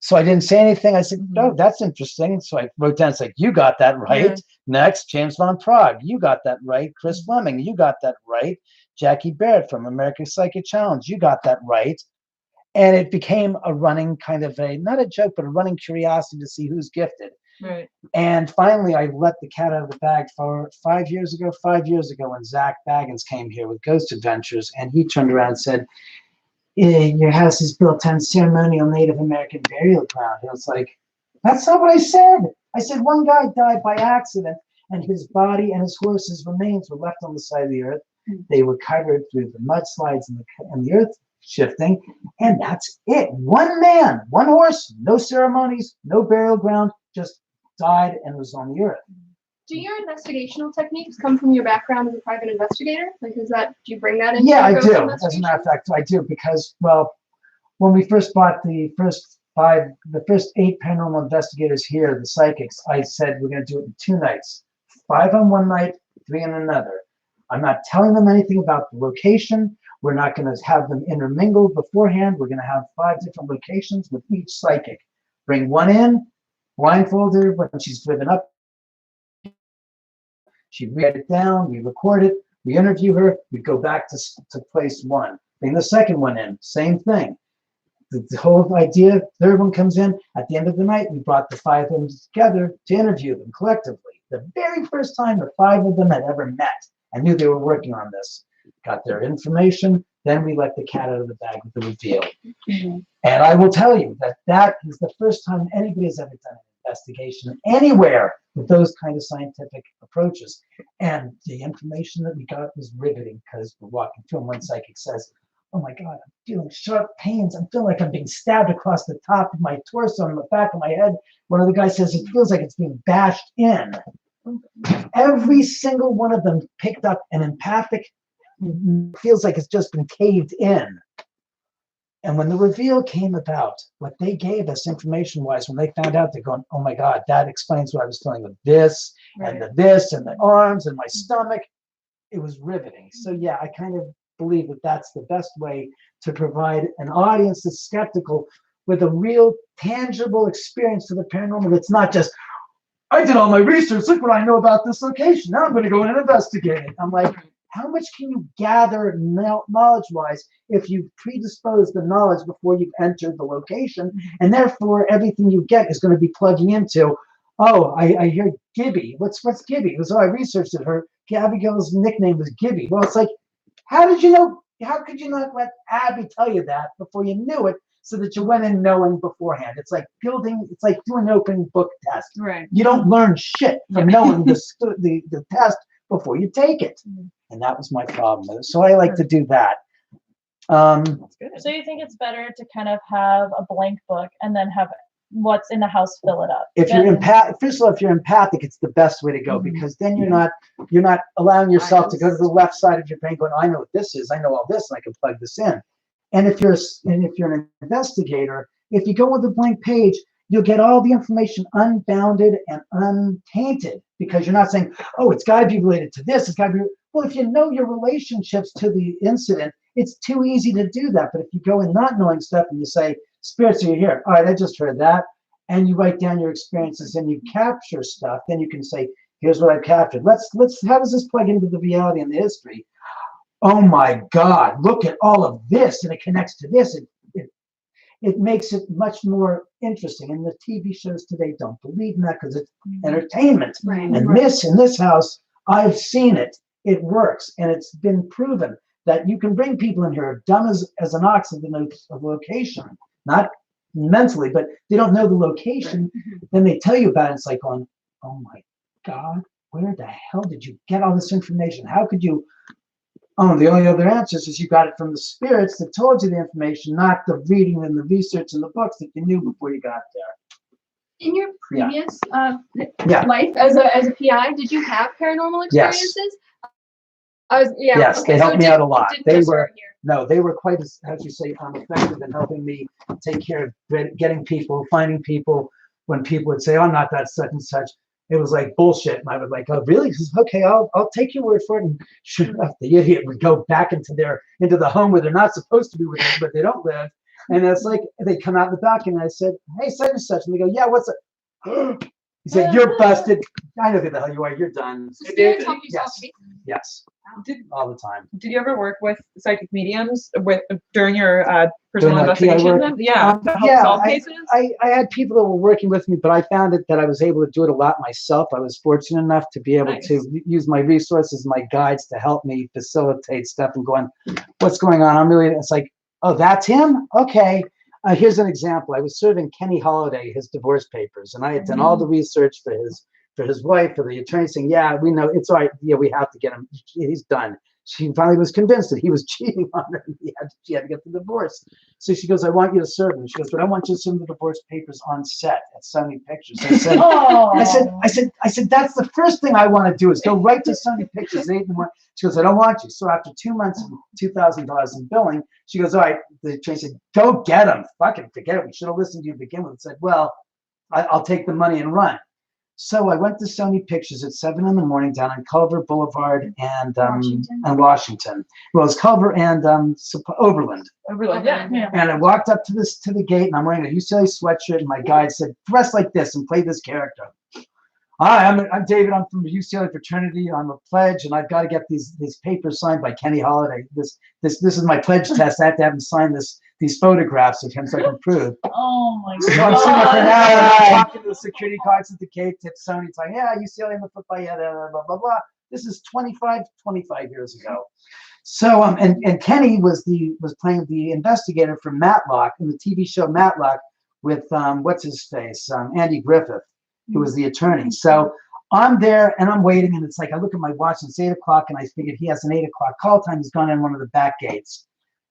so I didn't say anything. I said, oh, that's interesting. So I wrote down, it's like, you got that right. Yeah. Next, James Von Prague, you got that right. Chris Fleming, you got that right. Jackie Baird from American Psychic Challenge, you got that right. And it became a running kind of not a joke, but a running curiosity to see who's gifted. Right. And finally, I let the cat out of the bag for 5 years ago when Zach Baggins came here with Ghost Adventures, and he turned around and said, your house is built on ceremonial Native American burial ground. And I was like, that's not what I said. I said one guy died by accident, and his body and his horse's remains were left on the side of the earth. They were covered through the mudslides and the earth shifting, and that's it. One man, one horse, no ceremonies, no burial ground, just died and was on the earth. do your investigational techniques come from your background as a private investigator? Like, is that, do you bring that into Yeah, I your ghost do. As a investigation? matter of fact, I do because, well, when we first bought the first 8 paranormal investigators here, the psychics, I said we're going to do it in 2 nights, 5 on one night, 3 on another. I'm not telling them anything about the location. We're not going to have them intermingled beforehand. We're going to have 5 different locations with each psychic. Bring one in, blindfold her when she's driven up. She write it down, we record it, we interview her, we go back to place 1. Bring the second one in, same thing. The whole idea, third one comes in, at the end of the night, we brought the 5 of them together to interview them collectively. The very first time the 5 of them had ever met and knew they were working on this. Got their information, then we let the cat out of the bag with the reveal. And I will tell you that that is the first time anybody has ever done an investigation anywhere with those kind of scientific approaches. And the information that we got was riveting because we're walking through and one psychic says, oh my God, I'm feeling sharp pains. I feel like I'm being stabbed across the top of my torso and the back of my head. One of the guys says, it feels like it's being bashed in. Every single one of them picked up an empathic, feels like it's just been caved in. And when the reveal came about, what they gave us information-wise, when they found out, they're going, oh my God, that explains what I was feeling with this, and the this, and the arms, and my stomach. It was riveting. So yeah, I kind of believe that that's the best way to provide an audience that's skeptical with a real, tangible experience to the paranormal. It's not just, I did all my research, look what I know about this location, now I'm going to go in and investigate it. I'm like, how much can you gather knowledge-wise if you predispose the knowledge before you've entered the location? And therefore, everything you get is going to be plugging into, oh, I hear Gibby. What's Gibby? It was, oh, I researched it. Abigail's nickname was Gibby. Well, it's like, How did you know? How could you not let Abby tell you that before you knew it, so that you went in knowing beforehand? It's like building. It's like doing an open book test. Right. You don't learn shit from knowing the test before you take it, and that was my problem. So I like to do that. So you think it's better to kind of have a blank book and then have what's in the house fill it up? If you're first of all, if you're empathic, it's the best way to go, because then you're not allowing yourself to go to the left side of your brain going, I know what this is, I know all this, and I can plug this in. And if you're an investigator, if you go with a blank page, you'll get all the information unbounded and untainted, because you're not saying, oh, it's got to be related to this, it's got to be. Well, if you know your relationships to the incident, it's too easy to do that. But if you go in not knowing stuff and you say, spirits are here, all right, I just heard that, and you write down your experiences and you capture stuff, then you can say, here's what I've captured. Let's how does this plug into the reality and the history? Oh my God, look at all of this, and it connects to this. It makes it much more interesting. And the TV shows today don't believe in that because it's entertainment. Right. And in this house, I've seen it. It works, and it's been proven that you can bring people in here dumb as an ox of the location, not mentally, but they don't know the location. Then they tell you about it. It's like going, oh my God, where the hell did you get all this information? How could you? Oh, the only other answer is you got it from the spirits that told you the information, not the reading and the research and the books that you knew before you got there. In your previous life as a PI, did you have paranormal experiences? Yes, okay, they helped me out a lot. They were here. quite, as you say, effective in helping me take care of getting people, finding people. When people would say, "Oh, I'm not that such and such," it was like bullshit, and I would like, "Oh, really? Okay, I'll take your word for it." And sure enough, the idiot would go back into the home where they're not supposed to be, but they don't live. And it's like they come out the back, and I said, "Hey, such and such," and they go, "Yeah, what's it?" He said, "You're busted. I know who the hell you are. You're done." Spirits help you solve cases? Yes. All the time. Did you ever work with psychic mediums during your personal During my PI investigation? work? Yeah, to help solve cases? I had people that were working with me, but I found that I was able to do it a lot myself. I was fortunate enough to be able to use my resources, my guides, to help me facilitate stuff and going, what's going on? It's like, oh, that's him? Okay. Here's an example. I was serving Kenny Holliday his divorce papers, and I had done all the research for his wife, for the attorney, saying, yeah, we know, it's all right. Yeah, we have to get him. He's done. She finally was convinced that he was cheating on her, and she had to get the divorce. So she goes, I want you to serve him. She goes, but I want you to serve the divorce papers on set at Sony Pictures. I said, that's the first thing I want to do is go right to Sony Pictures. She goes, I don't want you. So after 2 months and $2,000 in billing, she goes, all right. The attorney said, go get him. Fucking forget it. We should have listened to you to begin with. And said, well, I'll take the money and run. So I went to Sony Pictures at 7 in the morning down on Culver Boulevard and Washington. Well, it's Culver and Overland. Overland, yeah. And I walked up to the gate, and I'm wearing a UCLA sweatshirt, and my guide said, dress like this and play this character. Hi, I'm David. I'm from the UCLA fraternity. I'm a pledge, and I've got to get these papers signed by Kenny Holliday. This is my pledge test. I have to have him sign these photographs of him so I can prove. Oh my So I'm sitting up there talking to the security guards at the gate. It's Sony. It's like, yeah, UCLA in the football, yeah, blah blah blah. This is 25 years ago. So and Kenny was playing the investigator for Matlock in the TV show Matlock with what's his face, Andy Griffith, who was the attorney. So I'm there and I'm waiting, and it's like I look at my watch and it's 8 o'clock, and I figured he has an 8 o'clock call time. He's gone in one of the back gates.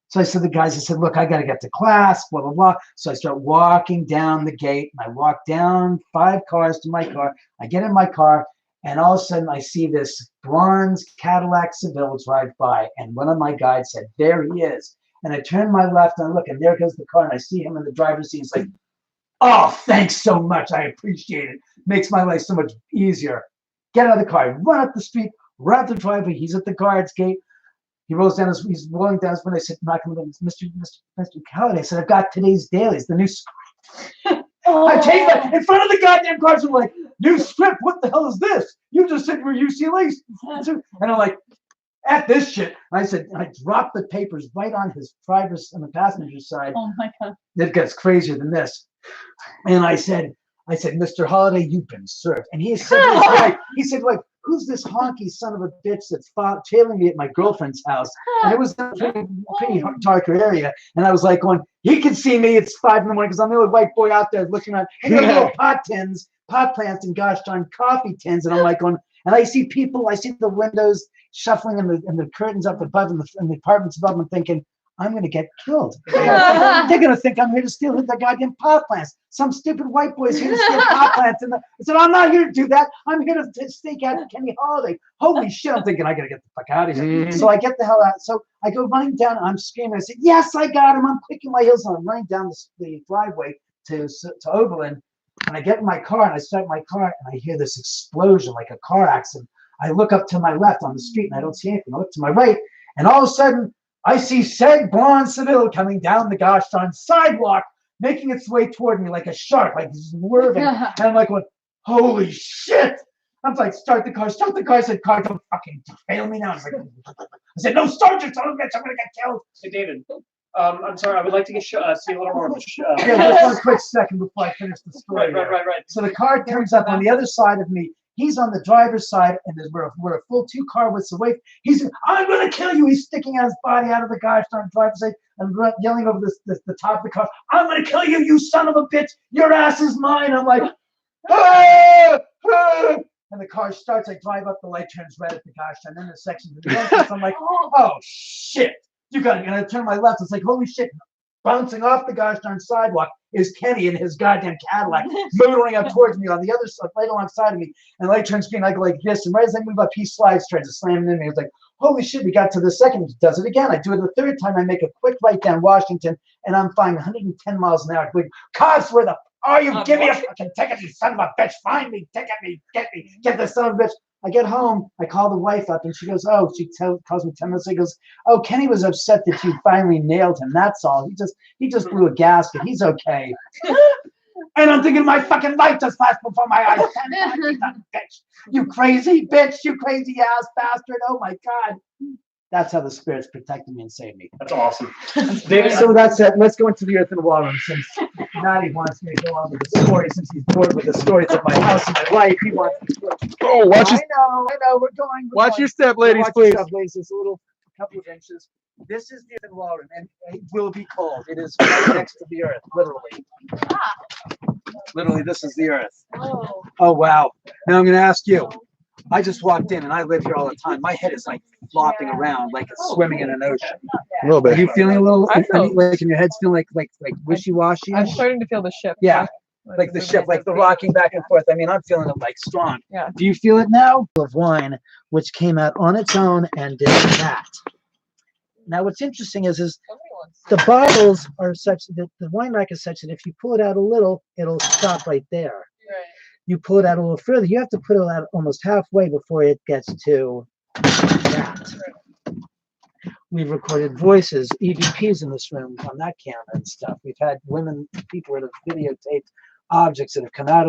So I said to the guys, I said, look, I got to get to class, blah, blah, blah. So I start walking down the gate, and I walk down 5 cars to my car. I get in my car, and all of a sudden I see this bronze Cadillac Seville drive by, and one of my guides said, there he is. And I turn my left and I look, and there goes the car, and I see him in the driver's seat. It's like, oh, thanks so much. I appreciate it. Makes my life so much easier. Get out of the car, run up the street, run up the driveway. He's at the guard's gate. He rolls down he's rolling down his window. I said, Mr. Halliday, I said, I've got today's dailies, the new script. I take that in front of the goddamn cars. I'm like, new script? What the hell is this? You just said we're UCLA. And I'm like, at this shit. I said, I dropped the papers right on his driver's on the passenger side. Oh my God. It gets crazier than this. And I said, Mr. Holliday, you've been served. And he said, he said, like, who's this honky son of a bitch that's tailing me at my girlfriend's house? And it was in a pretty darker area. And I was like going, he can see me. It's 5 in the morning because I'm the only white boy out there looking around. And there are little pot plants, and gosh darn coffee tins. And I'm like going, and I see people, I see the windows shuffling and the curtains up above and the apartments above. I'm thinking, I'm going to get killed. They're going to think I'm here to steal their goddamn pot plants. Some stupid white boy's here to steal pot plants. And I said, I'm not here to do that. I'm here to stake out Kenny Holiday. Holy shit. I'm thinking, I got to get the fuck out of here. So I get the hell out. So I go running down. I'm screaming. I said, yes, I got him. I'm clicking my heels on. I'm running down the driveway to Oberlin. And I get in my car and I start my car and I hear this explosion like a car accident. I look up to my left on the street and I don't see anything. I look to my right and all of a sudden I see said blonde Seville coming down the gosh darn sidewalk, making its way toward me like a shark, like swerving. And I'm like, holy shit. I'm like, start the car. I said, car, don't fucking fail me now. I said, no, start your son of a bitch. I'm going to get killed. Hey, David. I'm sorry. I would like to see a little more of the Yeah, just 1 quick second before I finish the story. Right. So the car turns up on the other side of me. He's on the driver's side, and we're a full 2 car widths away. He's, I'm going to kill you. He's sticking out his body out of the gosh darn driver's side and yelling over the top of the car. I'm going to kill you, you son of a bitch. Your ass is mine. I'm like, ah, ah. And the car starts. I drive up. The light turns red at the gosh darn intersection of the entrance. I'm like, oh, shit. You got it. And I turn my left. It's like, holy shit. Bouncing off the gosh darn sidewalk is Kenny in his goddamn Cadillac, motoring up towards me on the other side, right alongside of me. And the light turns green. I go like this. And right as I move up, he slides, tries to slam into me. It's like, holy shit, we got to the second. He does it again. I do it the third time. I make a quick right down Washington, and I'm fine 110 miles an hour. Like, cops, where the are you? Give me a fucking ticket, you son of a bitch. Find me, ticket me, get this son of a bitch. I get home, I call the wife up, and she goes, oh, calls me 10 minutes later, goes, oh, Kenny was upset that you finally nailed him. That's all. He just blew a gasket. He's okay. And I'm thinking my fucking life just flashed before my eyes. Bitch. You crazy bitch, you crazy ass bastard. Oh my God. That's how the spirits protected me and saved me. That's awesome. David, so that's it. Let's go into the earth and the water. Since Maddie wants me to go on with the story, since he's bored with the stories of my house and my life, he wants me to. Oh, watch your. I know. We're going. Watch your step, ladies, watch please. Your step, ladies. It's a couple of inches. This is the earth and water, and it will be cold. It is right next to the earth, literally. Literally, this is the earth. Oh wow. Now I'm going to ask you. I just walked in and I live here all the time. My head is like flopping around like it's swimming in an ocean. A little bit. Are you feeling a little I feel- like in your head's feeling like wishy-washy? I'm starting to feel the shift. Yeah. Like the ship, like the rocking back and forth. I mean, I'm feeling it like strong. Yeah. Do you feel it now? Of wine, which came out on its own and did that. Now, what's interesting is the bottles are such that the wine rack is such that if you pull it out a little, it'll stop right there. Right. You pull it out a little further, you have to put it out almost halfway before it gets to that. We've recorded voices, EVPs in this room on that camera and stuff. We've had people that have videotaped objects that have come out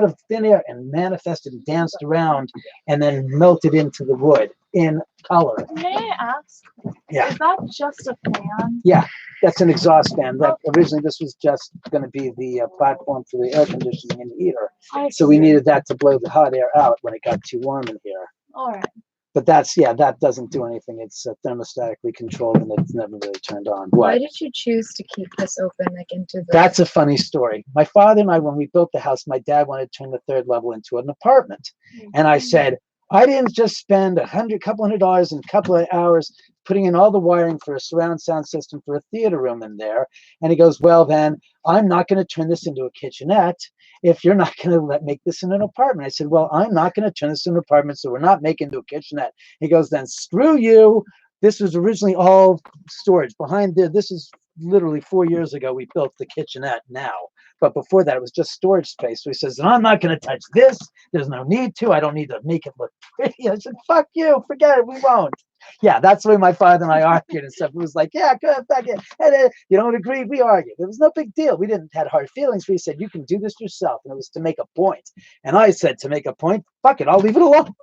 of thin air and manifested and danced around and then melted into the wood in color. May I ask? Yeah. Is that just a fan? Yeah, that's an exhaust fan. Like originally, this was just going to be the platform for the air conditioning and heater. So we needed that to blow the hot air out when it got too warm in here. All right. But that doesn't do anything. It's thermostatically controlled and it's never really turned on. Why did you choose to keep this open, like into the? That's a funny story. My father and I, when we built the house, my dad wanted to turn the third level into an apartment. And I said, I didn't just spend couple $100 and a couple of hours putting in all the wiring for a surround sound system for a theater room in there. And he goes, well, then I'm not going to turn this into a kitchenette if you're not going to make this in an apartment. I said, well, I'm not going to turn this into an apartment, so we're not making it into a kitchenette. He goes, then screw you. This was originally all storage. Behind there, this is literally 4 years ago, we built the kitchenette now. But before that, it was just storage space. So he says, I'm not going to touch this. There's no need to. I don't need to make it look pretty. I said, fuck you. Forget it. We won't. Yeah, that's the way my father and I argued and stuff. It was like, yeah, good, fuck it. And, you don't agree? We argued. It was no big deal. We didn't had hard feelings. We said, you can do this yourself. And it was to make a point. And I said, to make a point, fuck it. I'll leave it alone.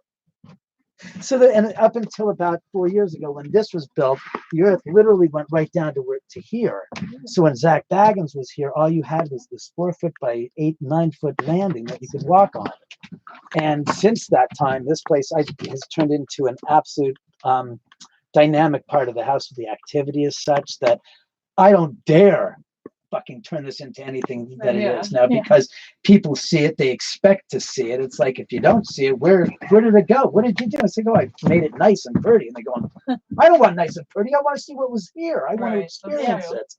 So and up until about 4 years ago, when this was built, the earth literally went right down to here. So when Zach Baggins was here, all you had was this 4 foot by 9 foot landing that you could walk on. And since that time, this place has turned into an absolute dynamic part of the house. The activity is such that I don't dare fucking turn this into anything that it is now, because people see it, they expect to see it. It's like, if you don't see it, where did it go? What did you do? I say, I made it nice and pretty. And they go, I don't want nice and pretty. I want to see what was here. I want to experience it.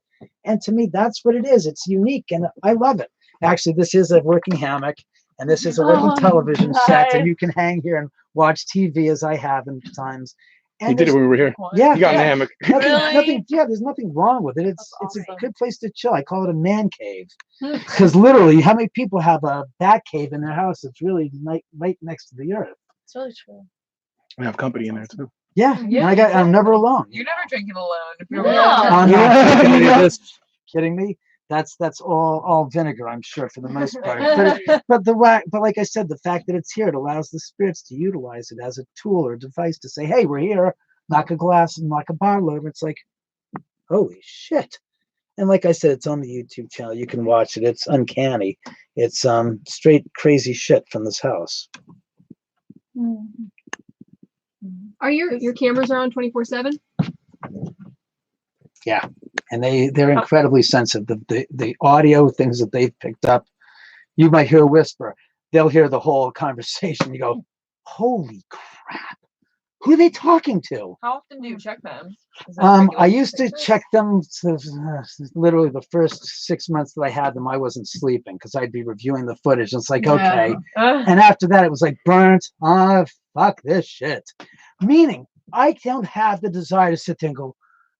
And to me, that's what it is. It's unique, and I love it. Actually, this is a working hammock, and this is a working television set, and you can hang here and watch TV as I have in times. And you did it when we were here. Yeah, you got in the hammock. Nothing. Yeah, there's nothing wrong with it. It's a good place to chill. I call it a man cave, because literally, how many people have a bat cave in their house? It's really right next to the earth. It's really true. We have company in there too. Yeah, and I'm never alone. You're never drinking alone. If you're I'm not kidding me. That's all vinegar, I'm sure, for the most part. But like I said, the fact that it's here, it allows the spirits to utilize it as a tool or device to say, hey, we're here, knock a glass and knock a bottle over. It's like, holy shit. And like I said, it's on the YouTube channel. You can watch it. It's uncanny. It's straight crazy shit from this house. Are your cameras on 24/7? Yeah, and they're incredibly sensitive. The audio things that they've picked up, you might hear a whisper. They'll hear the whole conversation. You go, holy crap, who are they talking to? How often do you check them? I used to check them literally the first 6 months that I had them. I wasn't sleeping because I'd be reviewing the footage. And it's like, okay. And after that, it was like burnt. Fuck this shit. Meaning, I don't have the desire to sit there and go,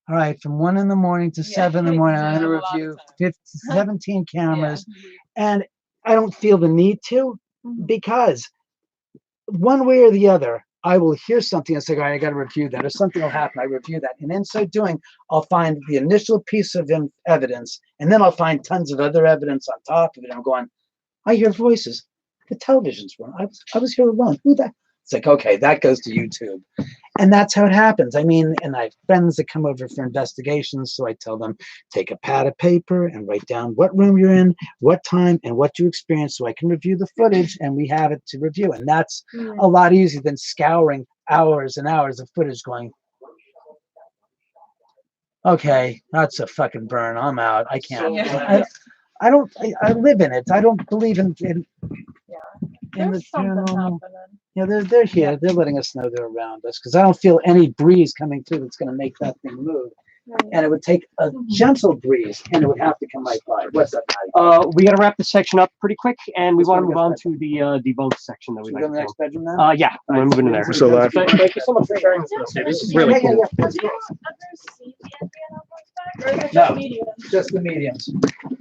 all right, from 1 a.m. to 7 a.m, I'm going to review 17 cameras. And I don't feel the need to, because one way or the other, I will hear something and say, all right, I got to review that, or something will happen. I review that. And in so doing, I'll find the initial piece of evidence, and then I'll find tons of other evidence on top of it. I'm going, I hear voices. The television's wrong. I was here alone. Who the? It's like, okay, that goes to YouTube. And that's how it happens. I mean, and I have friends that come over for investigations, so I tell them, take a pad of paper and write down what room you're in, what time, and what you experienced, so I can review the footage, and we have it to review. And that's a lot easier than scouring hours and hours of footage going, okay, that's a fucking burn. I'm out. I can't. I live in it. I don't believe in the paranormal. Yeah, they're here. They're letting us know they're around us, because I don't feel any breeze coming through that's going to make that thing move. And it would take a gentle breeze, and it would have to come right by. What's up, Maddie? We got to wrap this section up pretty quick, and we want to move on to the debunked section that we like. Go to the next bedroom now? Yeah, we're moving in there. We're so live. Thank you so much for sharing this with us, David. This is really cool. No, just the mediums.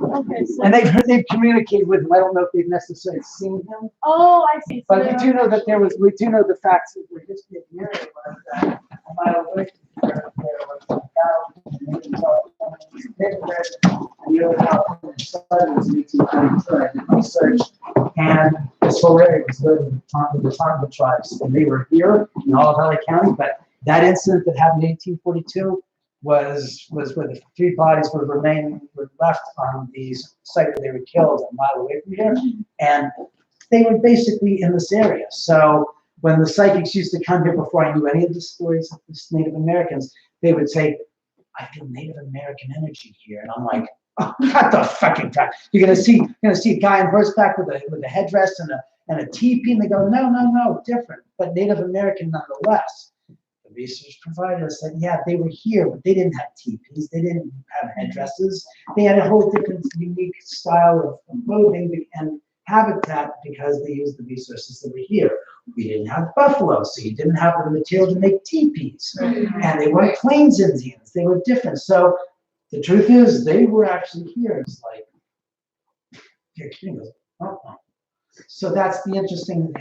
Okay, so. And they've communicated with him. I don't know if they've necessarily seen him, Oh, I see. but we do know that we do know the facts that were just in the area was that a mile away from there was a research, and this whole area was living with the Tonga tribes, and they were here in all of LA County. But that incident that happened in 1842 was where the 3 bodies were left on the site where they were killed a mile away from here, and they were basically in this area. So when the psychics used to come here, before I knew any of the stories of the Native Americans, they would say, I feel Native American energy here. And I'm like, oh, what the fucking fuck? You're gonna see a guy on horseback with a headdress and a teepee, and they go, no, different, but Native American nonetheless. The research providers said, yeah, they were here, but they didn't have teepees, they didn't have headdresses. They had a whole different unique style of clothing and habitat, because they used the resources that were here. We didn't have buffalo, so you didn't have the material to make teepees. And they weren't Plains Indians, they were different. So the truth is, they were actually here. It's like, you're kidding us. So that's the interesting,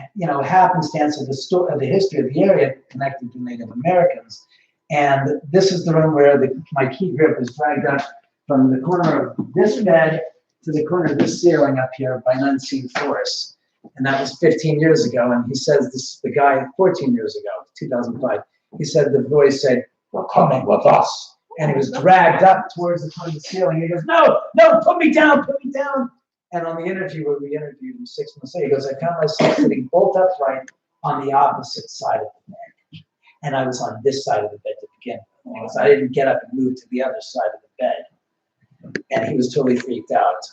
happenstance of the history of the area connected to Native Americans. And this is the room where my key grip is dragged up from the corner of this bed to the corner of this ceiling up here by an unseen force. And that was 15 years ago. And he says, this is the guy 14 years ago, 2005. He said, the voice said, "You're coming with us." And he was dragged up towards the front of the ceiling. He goes, "No, no, put me down, put me down." And on the interview where we interviewed him 6 months later, he goes, "I found myself sitting bolt upright on the opposite side of the bed. And I was on this side of the bed to begin with. He goes, I didn't get up and move to the other side of the bed." And he was totally freaked out.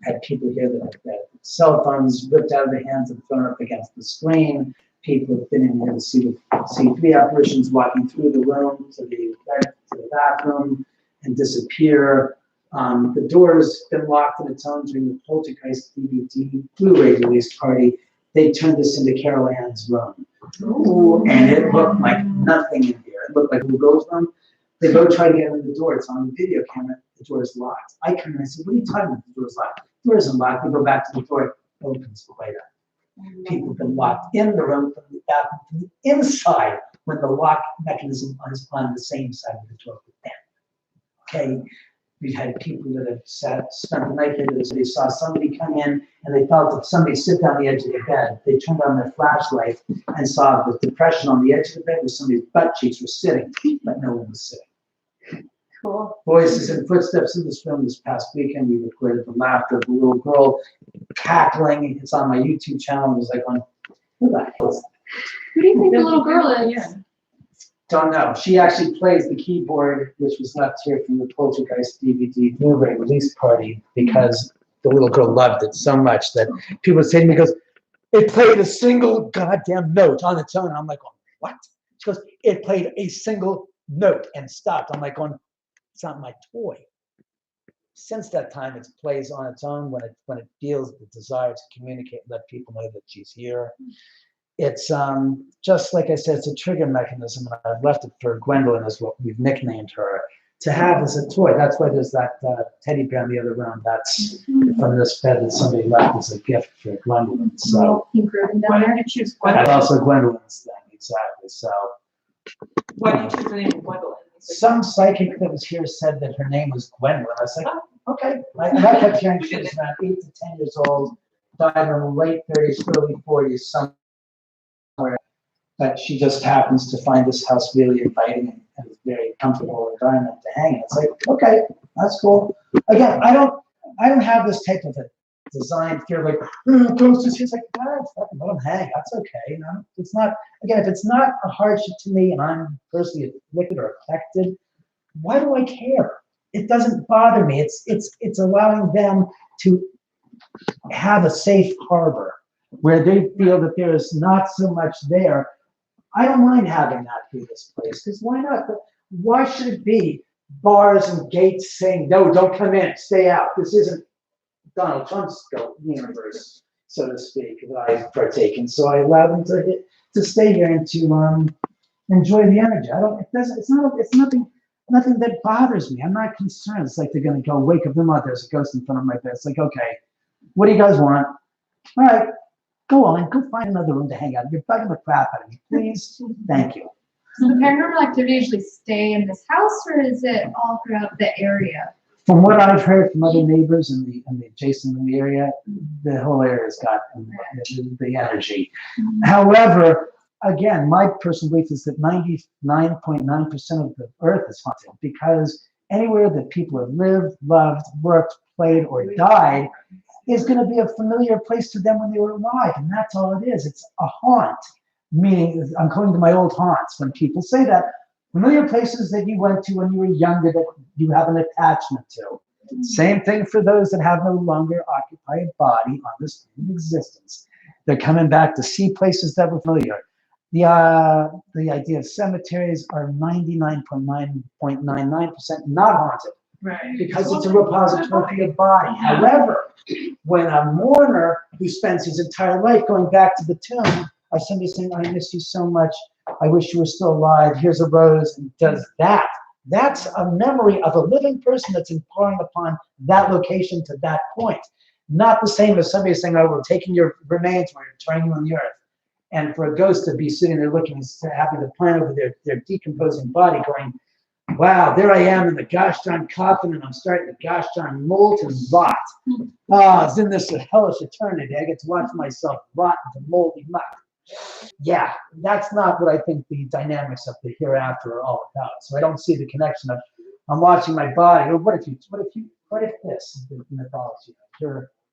Had people here that had cell phones ripped out of their hands and thrown up against the screen. People have been in here to see 3 apparitions walking through the room to the bed, to the bathroom and disappear. The door's been locked in its own during the Poltergeist DVD Blu-ray release party. They turned this into Carol Ann's room. Ooh, and it looked like nothing in here. It looked like a ghost room. They both tried to get in the door. It's on the video camera. The door is locked. I come in and say, "What are you talking about? The door is locked." The door isn't locked. We go back to the door. It opens right up. People have been locked in the room from the bathroom from the inside when the lock mechanism is on the same side of the door with them. Okay? We had people that have spent the night here that they saw somebody come in and they felt that somebody sit down the edge of the bed. They turned on their flashlight and saw the depression on the edge of the bed where somebody's butt cheeks were sitting, but no one was sitting. Cool. Voices and footsteps in this room this past weekend. We recorded the laughter of the little girl cackling. It's on my YouTube channel. It was like on, who the hell is that? Who do you think the little girl is? Don't know. She actually plays the keyboard, which was left here from the Poltergeist DVD Blu-ray release party, because the little girl loved it so much that people would say to me, goes, "It played a single goddamn note on its own." I'm like, "What?" She goes, "It played a single note and stopped." I'm like, "It's not my toy." Since that time, it plays on its own when it feels the desire to communicate and let people know that she's here. It's just like I said, it's a trigger mechanism, and I've left it for Gwendolyn, as what we've nicknamed her, to have as a toy. That's why there's that teddy bear in the other room. That's from this bed that somebody left as a gift for Gwendolyn. So Why did you choose that's Gwendolyn? also Gwendolyn's thing, exactly. So Why did you choose the name Gwendolyn? some psychic that was here said that her name was Gwendolyn. I was like, "Oh, okay." And I kept hearing she was around 8 to 10 years old, died in her late 30s, early 40s, somewhere. But she just happens to find this house really inviting and a very comfortable environment to hang in. It's like, okay, that's cool. Again, I don't have this type of a design fear like, ghost is here. It's like, fucking let them hang. That's okay. You know, it's not, again, if it's not a hardship to me and I'm personally afflicted or affected, why do I care? It doesn't bother me. It's allowing them to have a safe harbor where they feel that there is not so much there. I don't mind having that be this place, because why not? Why should it be bars and gates saying, "No, don't come in, stay out"? This isn't Donald Trump's universe, so to speak, that I partake in. So I allow them to stay here and to enjoy the energy. It's nothing that bothers me. I'm not concerned. It's like they're gonna go wake up them out. There's a ghost in front of my bed. It's like, okay, what do you guys want? All right. Go on, go find another room to hang out. You're bugging the crap out of me. Please, thank you. Does the paranormal activity usually stay in this house, or is it all throughout the area? From what I've heard from other neighbors in the adjacent in the area, the whole area's got the energy. However, again, my personal belief is that 99.9% of the earth is haunted, because anywhere that people have lived, loved, worked, played, or died is going to be a familiar place to them when they were alive, and that's all it is. It's a haunt, meaning I'm going to my old haunts. When people say that, familiar places that you went to when you were younger that you have an attachment to. Same thing for those that have no longer occupy a body on this plane of existence. They're coming back to see places that were familiar. The idea of cemeteries are 99.99% not haunted. Right. Because it's a repository of body. However, when a mourner who spends his entire life going back to the tomb, or somebody saying, "I miss you so much, I wish you were still alive, here's a rose," and does that, that's a memory of a living person that's imploring upon that location to that point. Not the same as somebody saying, "Oh, we're taking your remains, we're turning you on the earth." And for a ghost to be sitting there looking, having to plan over their decomposing body, going, Wow, there I am in the gosh darn coffin, and I'm starting to gosh darn molt and rot. Oh, it's in this hellish eternity. I get to watch myself rot into moldy muck. Yeah, that's not what I think the dynamics of the hereafter are all about. So I don't see the connection of I'm watching my body. Or what if this is the mythology?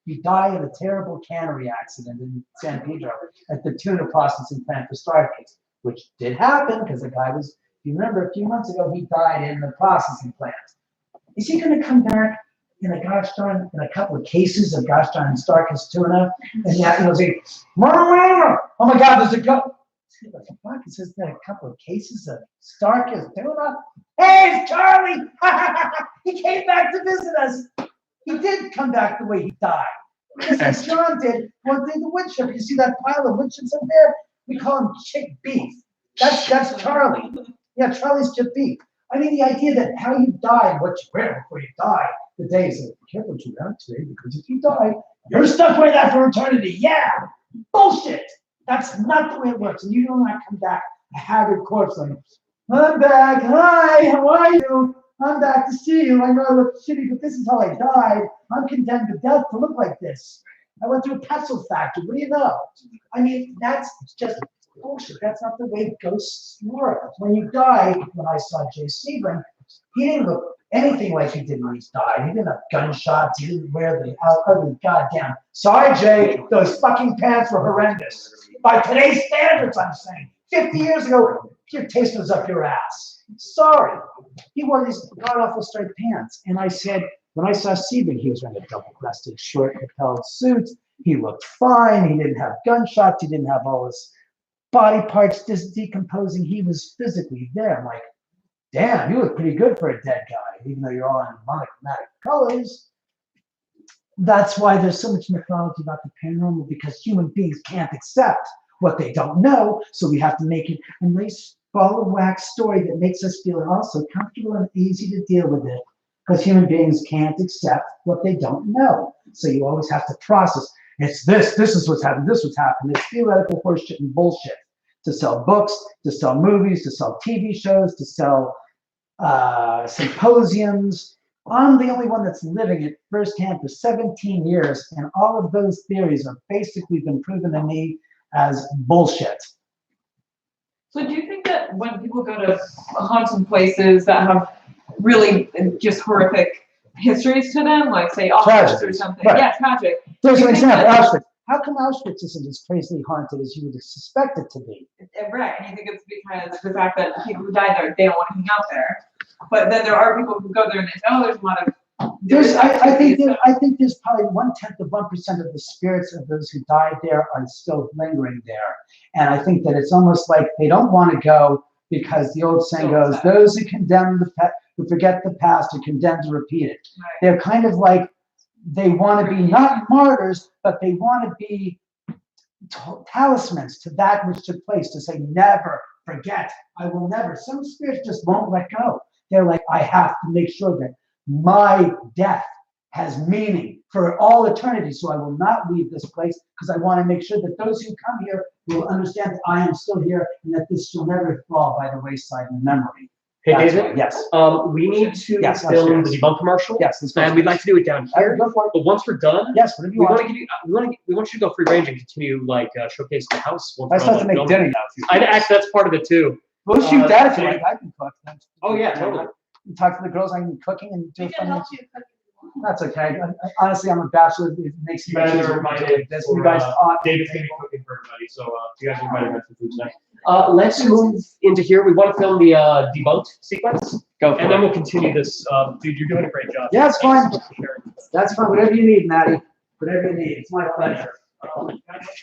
You die in a terrible cannery accident in San Pedro at the tuna processing plant for Stargaze, which did happen because the guy was, you remember a few months ago, he died in the processing plant. Is he going to come back in a couple of cases of gosh darn Stargaze tuna? And yeah, he'll say, oh my God, there's a couple. What the fuck? It says there a couple of cases of Stargaze tuna. Hey, it's Charlie! He came back to visit us. He did come back the way he died. Just as John did one day the wood chip. You see that pile of wood chips up there? We call him chick beef. That's Charlie. Yeah, Charlie's chick beef. I mean, the idea that how you die and what you wear before you die, the day is like, be careful what you wear today, because if you die, you're stuck with that for eternity. Yeah, bullshit. That's not the way it works. And you do not come back a haggard corpse like, I'm back. Hi, how are you? I'm back to see you. I know I look shitty, but this is how I died. I'm condemned to death to look like this. I went through a pretzel factory. What do you know? I mean, that's just bullshit. That's not the way ghosts work. When you die, when I saw Jay Sebring, he didn't look anything like he did when he died. He didn't have gunshots. He didn't wear the ugly goddamn. Sorry, Jay, those fucking pants were horrendous. By today's standards, I'm saying. 50 years ago, your taste was up your ass. Sorry. He wore these god-awful striped pants. And I said, when I saw Sebring, he was wearing a double-breasted short lapel suit. He looked fine. He didn't have gunshots. He didn't have all his body parts decomposing. He was physically there. I'm like, damn, you look pretty good for a dead guy, even though you're all in monochromatic colors. That's why there's so much mythology about the paranormal, because human beings can't accept what they don't know. So we have to make it a nice ball of wax story that makes us feel also comfortable and easy to deal with it, because human beings can't accept what they don't know. So you always have to process. It's this is what's happened, this is what's happened. It's theoretical horseshit and bullshit to sell books, to sell movies, to sell TV shows, to sell symposiums. I'm the only one that's living it firsthand for 17 years, and all of those theories have basically been proven to me as bullshit. So do you think that when people go to haunted places that have really just horrific histories to them, like say Auschwitz or something? Right. Yeah, tragic. There's an example, Auschwitz. How come Auschwitz isn't as crazily haunted as you would suspect it to be? Right, and you think it's because the fact that people who die there, they don't want to hang out there. But then there are people who go there and they say, oh, there's a lot of... I think there's probably 1/10 of 1% of the spirits of those who died there are still lingering there. And I think that it's almost like they don't want to go because the old saying goes, those who who forget the past are condemned to repeat it. Right. They're kind of like, they want to be not martyrs, but they want to be talismans to that which took place, to say, never forget, I will never. Some spirits just won't let go. They're like, I have to make sure that my death has meaning for all eternity, so I will not leave this place, because I want to make sure that those who come here will understand that I am still here and that this shall never fall by the wayside in memory. Hey, That's David. right, yes. We need to Yes, film yes. the debunk commercial. Yes, let's go. And we'd like to do it down here. Go for it. But once we're done, Yes, whatever you we want. want to give you. We want you to go free range and continue like showcasing the house. Once I we're still have done to make filming. dinner now. I actually that's part of it too. We'll shoot that if you so- like. I can cook. Oh yeah, totally. You talk to the girls, I can be cooking and do We can fun. help you cook. That's okay. Honestly, I'm a bachelor. It makes You me guys choose are what to do. invited. This for, you guys David's gonna be cooking for everybody, so you guys are invited to food tonight. Let's move into here. We want to film the debunked sequence. Go for And then it. we'll continue this. Dude, you're doing a great job. Yeah, it's fine. Thanks for sharing. That's fine. Whatever you need, Maddie. Whatever you need. It's my pleasure. Can I let you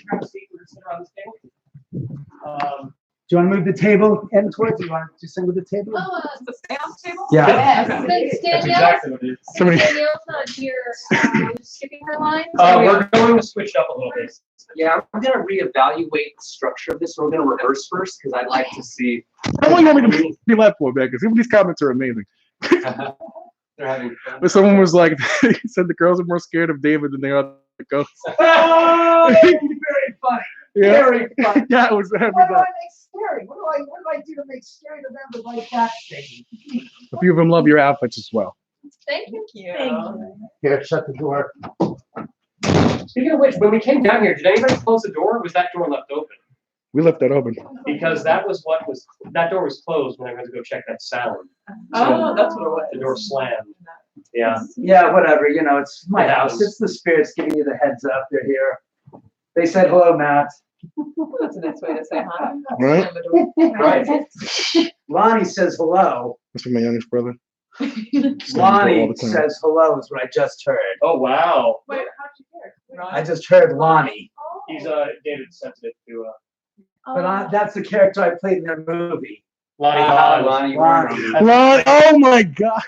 grab a seat? We're gonna sit around this table. Do you want to move the table in towards? Do you want to sit with the table? Oh, The seance table? Yeah. since That's Danielle's, exactly what it is. Somebody- Danielle's not here, skipping her line. We're going to switch it up a little bit. Yeah, I'm gonna reevaluate the structure of this. We're gonna reverse first, because I'd like to see. How long you want me to be left for, man? Because some of these comments are amazing. They're having fun. But someone was like, he said the girls are more scared of David than they are the ghosts. Oh, very funny. Yeah, Very funny. yeah, it was Why do everybody. I make scary. What do I do to make scary to them to like that thing? A few of them love your outfits as well. Thank you. Here, shut the door. Speaking of which, when we came down here, did anybody close the door or was that door left open? We left that open. Because that door was closed when I went to go check that sound. Oh, that's what it was. The door slammed. Yeah. Yeah, whatever. You know, it's my house. It's the spirits giving you the heads up. They're here. They said hello, Matt. That's a nice way to say hi. Right? Right. Lonnie says hello. That's from my youngest brother. Lonnie says hello is what I just heard. Oh wow. Wait, how'd you hear? I just heard Lonnie. He's David sensitive to But that's the character I played in the movie. Lonnie. Lon, oh my God.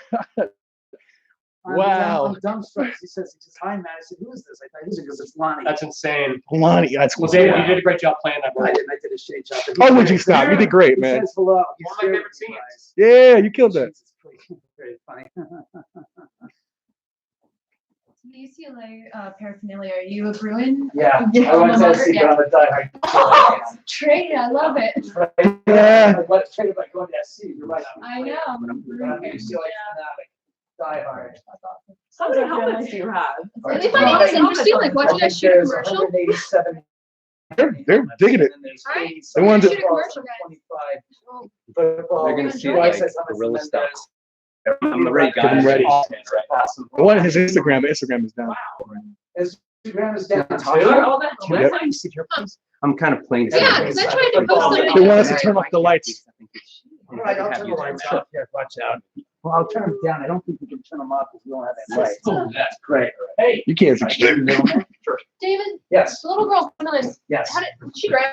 Wow. I'm dumbstruck. He says, hi, Matt. I said, who is this? I thought, who's it? Because it's Lonnie. That's insane. Lonnie, that's Well, cool. David, you did a great job playing that role. I did a shade job. Oh, would you stop? You did great, He man. says hello. One of my favorite scenes. Yeah, you killed that. It's very funny. The UCLA paraphernalia, are you a Bruin? Yeah. Yeah. I went to see Yeah. on the Die Oh, Trade, I love it. Hard. Yeah. What trade about going to SC? You're right. I know. UCLA fanatic. Die Hard. How many helmets do you have? And they find it interesting, like watching us shoot a There's commercial. 187. They're digging it. And there's Alright. 87 They wanted to- Shoot a commercial, guys. 25 football. They're gonna see it Twice like as much guerrilla as stuff. there's- I'm ready, Get them guys. ready. Awesome. I wanted his Instagram, but Instagram is down. Instagram is down Talk too. about All that Yep. Can you sit here, please? I'm kind of plain. Yeah, because I tried to post something. They want us to turn off the lights. All right, I'll turn the lights off. Here, watch out. Well, I'll turn them down. I don't think we can turn them off because we don't have any lights. Oh, that's Great. Hey. You can't see shit. David, Yes, the little girl, yes. how did she drown?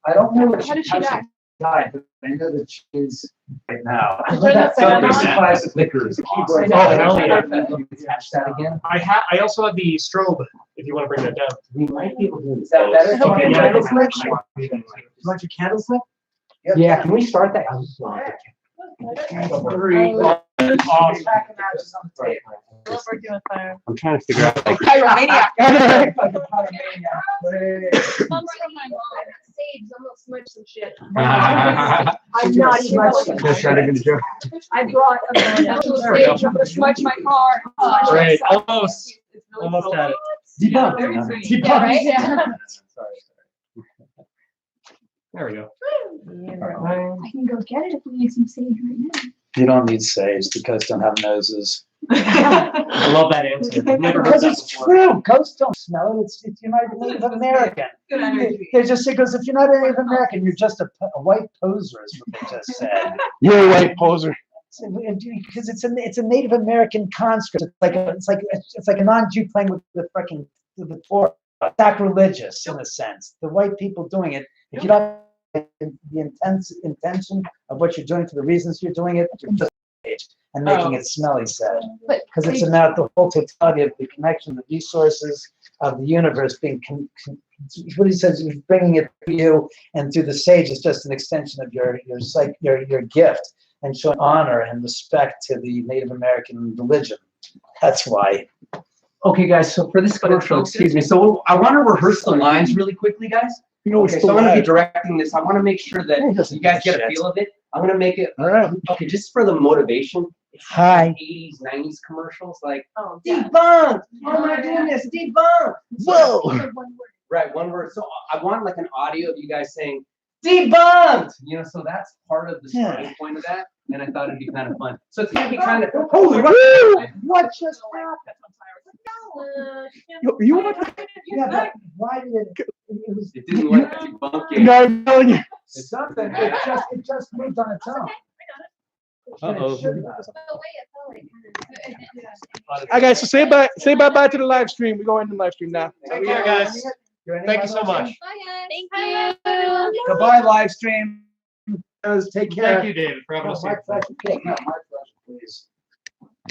I don't know How did she die? died, but I know that she's right now. I learned that So second big one. surprise of liquors. Awesome. Oh, hell yeah. Attach that again. I also have the strobe if you want to bring that down. We might be able to do. Is that better? I hope Do you you want enjoyed candles lit? Do you want your candles lit? Yeah, can we start that? Awesome. Pack of matches on the table. I love working with fire. I'm trying to figure out like. Pyromaniac. Like a pyromaniac. Mom, Sage almost smudged some shit. I'm not even. That's not even a joke. I brought a Sage, I'm gonna smudge my car. Great. Almost. Almost had it. Debunked. Very sweet. Yeah, Debunked. right? Yeah. There we go. I can go get it if we need some sage right now. You don't need sage. The ghosts don't have noses. I love that answer. I've never heard Because that it's before. true. Ghosts don't smell it. It's you're not even Native American. Good energy. They just say, because if you're not a Native American, you're just a white poser, is what they just said. You're a white poser. Because it's a Native American construct. It's like a non-Jew playing with the Torah. Sacrilegious in a sense. The white people doing it. If you don't have the intention of what you're doing for the reasons you're doing it, you're just and making it smelly sad. But Because it's about the whole totality of the connection, the resources of the universe being, what he says, he's bringing it to you, and through the sage, it's just an extension of your gift, and showing honor and respect to the Native American religion. That's why. Okay, guys, so for this commercial, excuse me, so I want to rehearse the lines really quickly, guys. You know, Okay, so I'm going to be directing this. I want to make sure that you guys get a feel of it. I'm going to make it, All right. okay, just for the motivation. Hi. 80s, 90s commercials, like, Oh, yeah. debunked! Oh my goodness, debunked! Whoa. Right, one word. So I want like an audio of you guys saying, debunked! You know, so that's part of the starting point of that. And I thought it'd be kind of fun. So it's going to be kind of, Holy Woo! what just happened? You want to? Yeah, but why did it was It didn't like debunking. No, I'm telling you. something, it just moved on its own. Uh-oh. The way it felt like kind of. All right, guys, so say bye-bye to the live stream. We go into the live stream now. Take care, guys. Thank you so much. Bye, guys. Thank you. Goodbye, live stream. Take care. Thank you, David, for having No, us my here. pleasure. Yeah, no, my pleasure, please.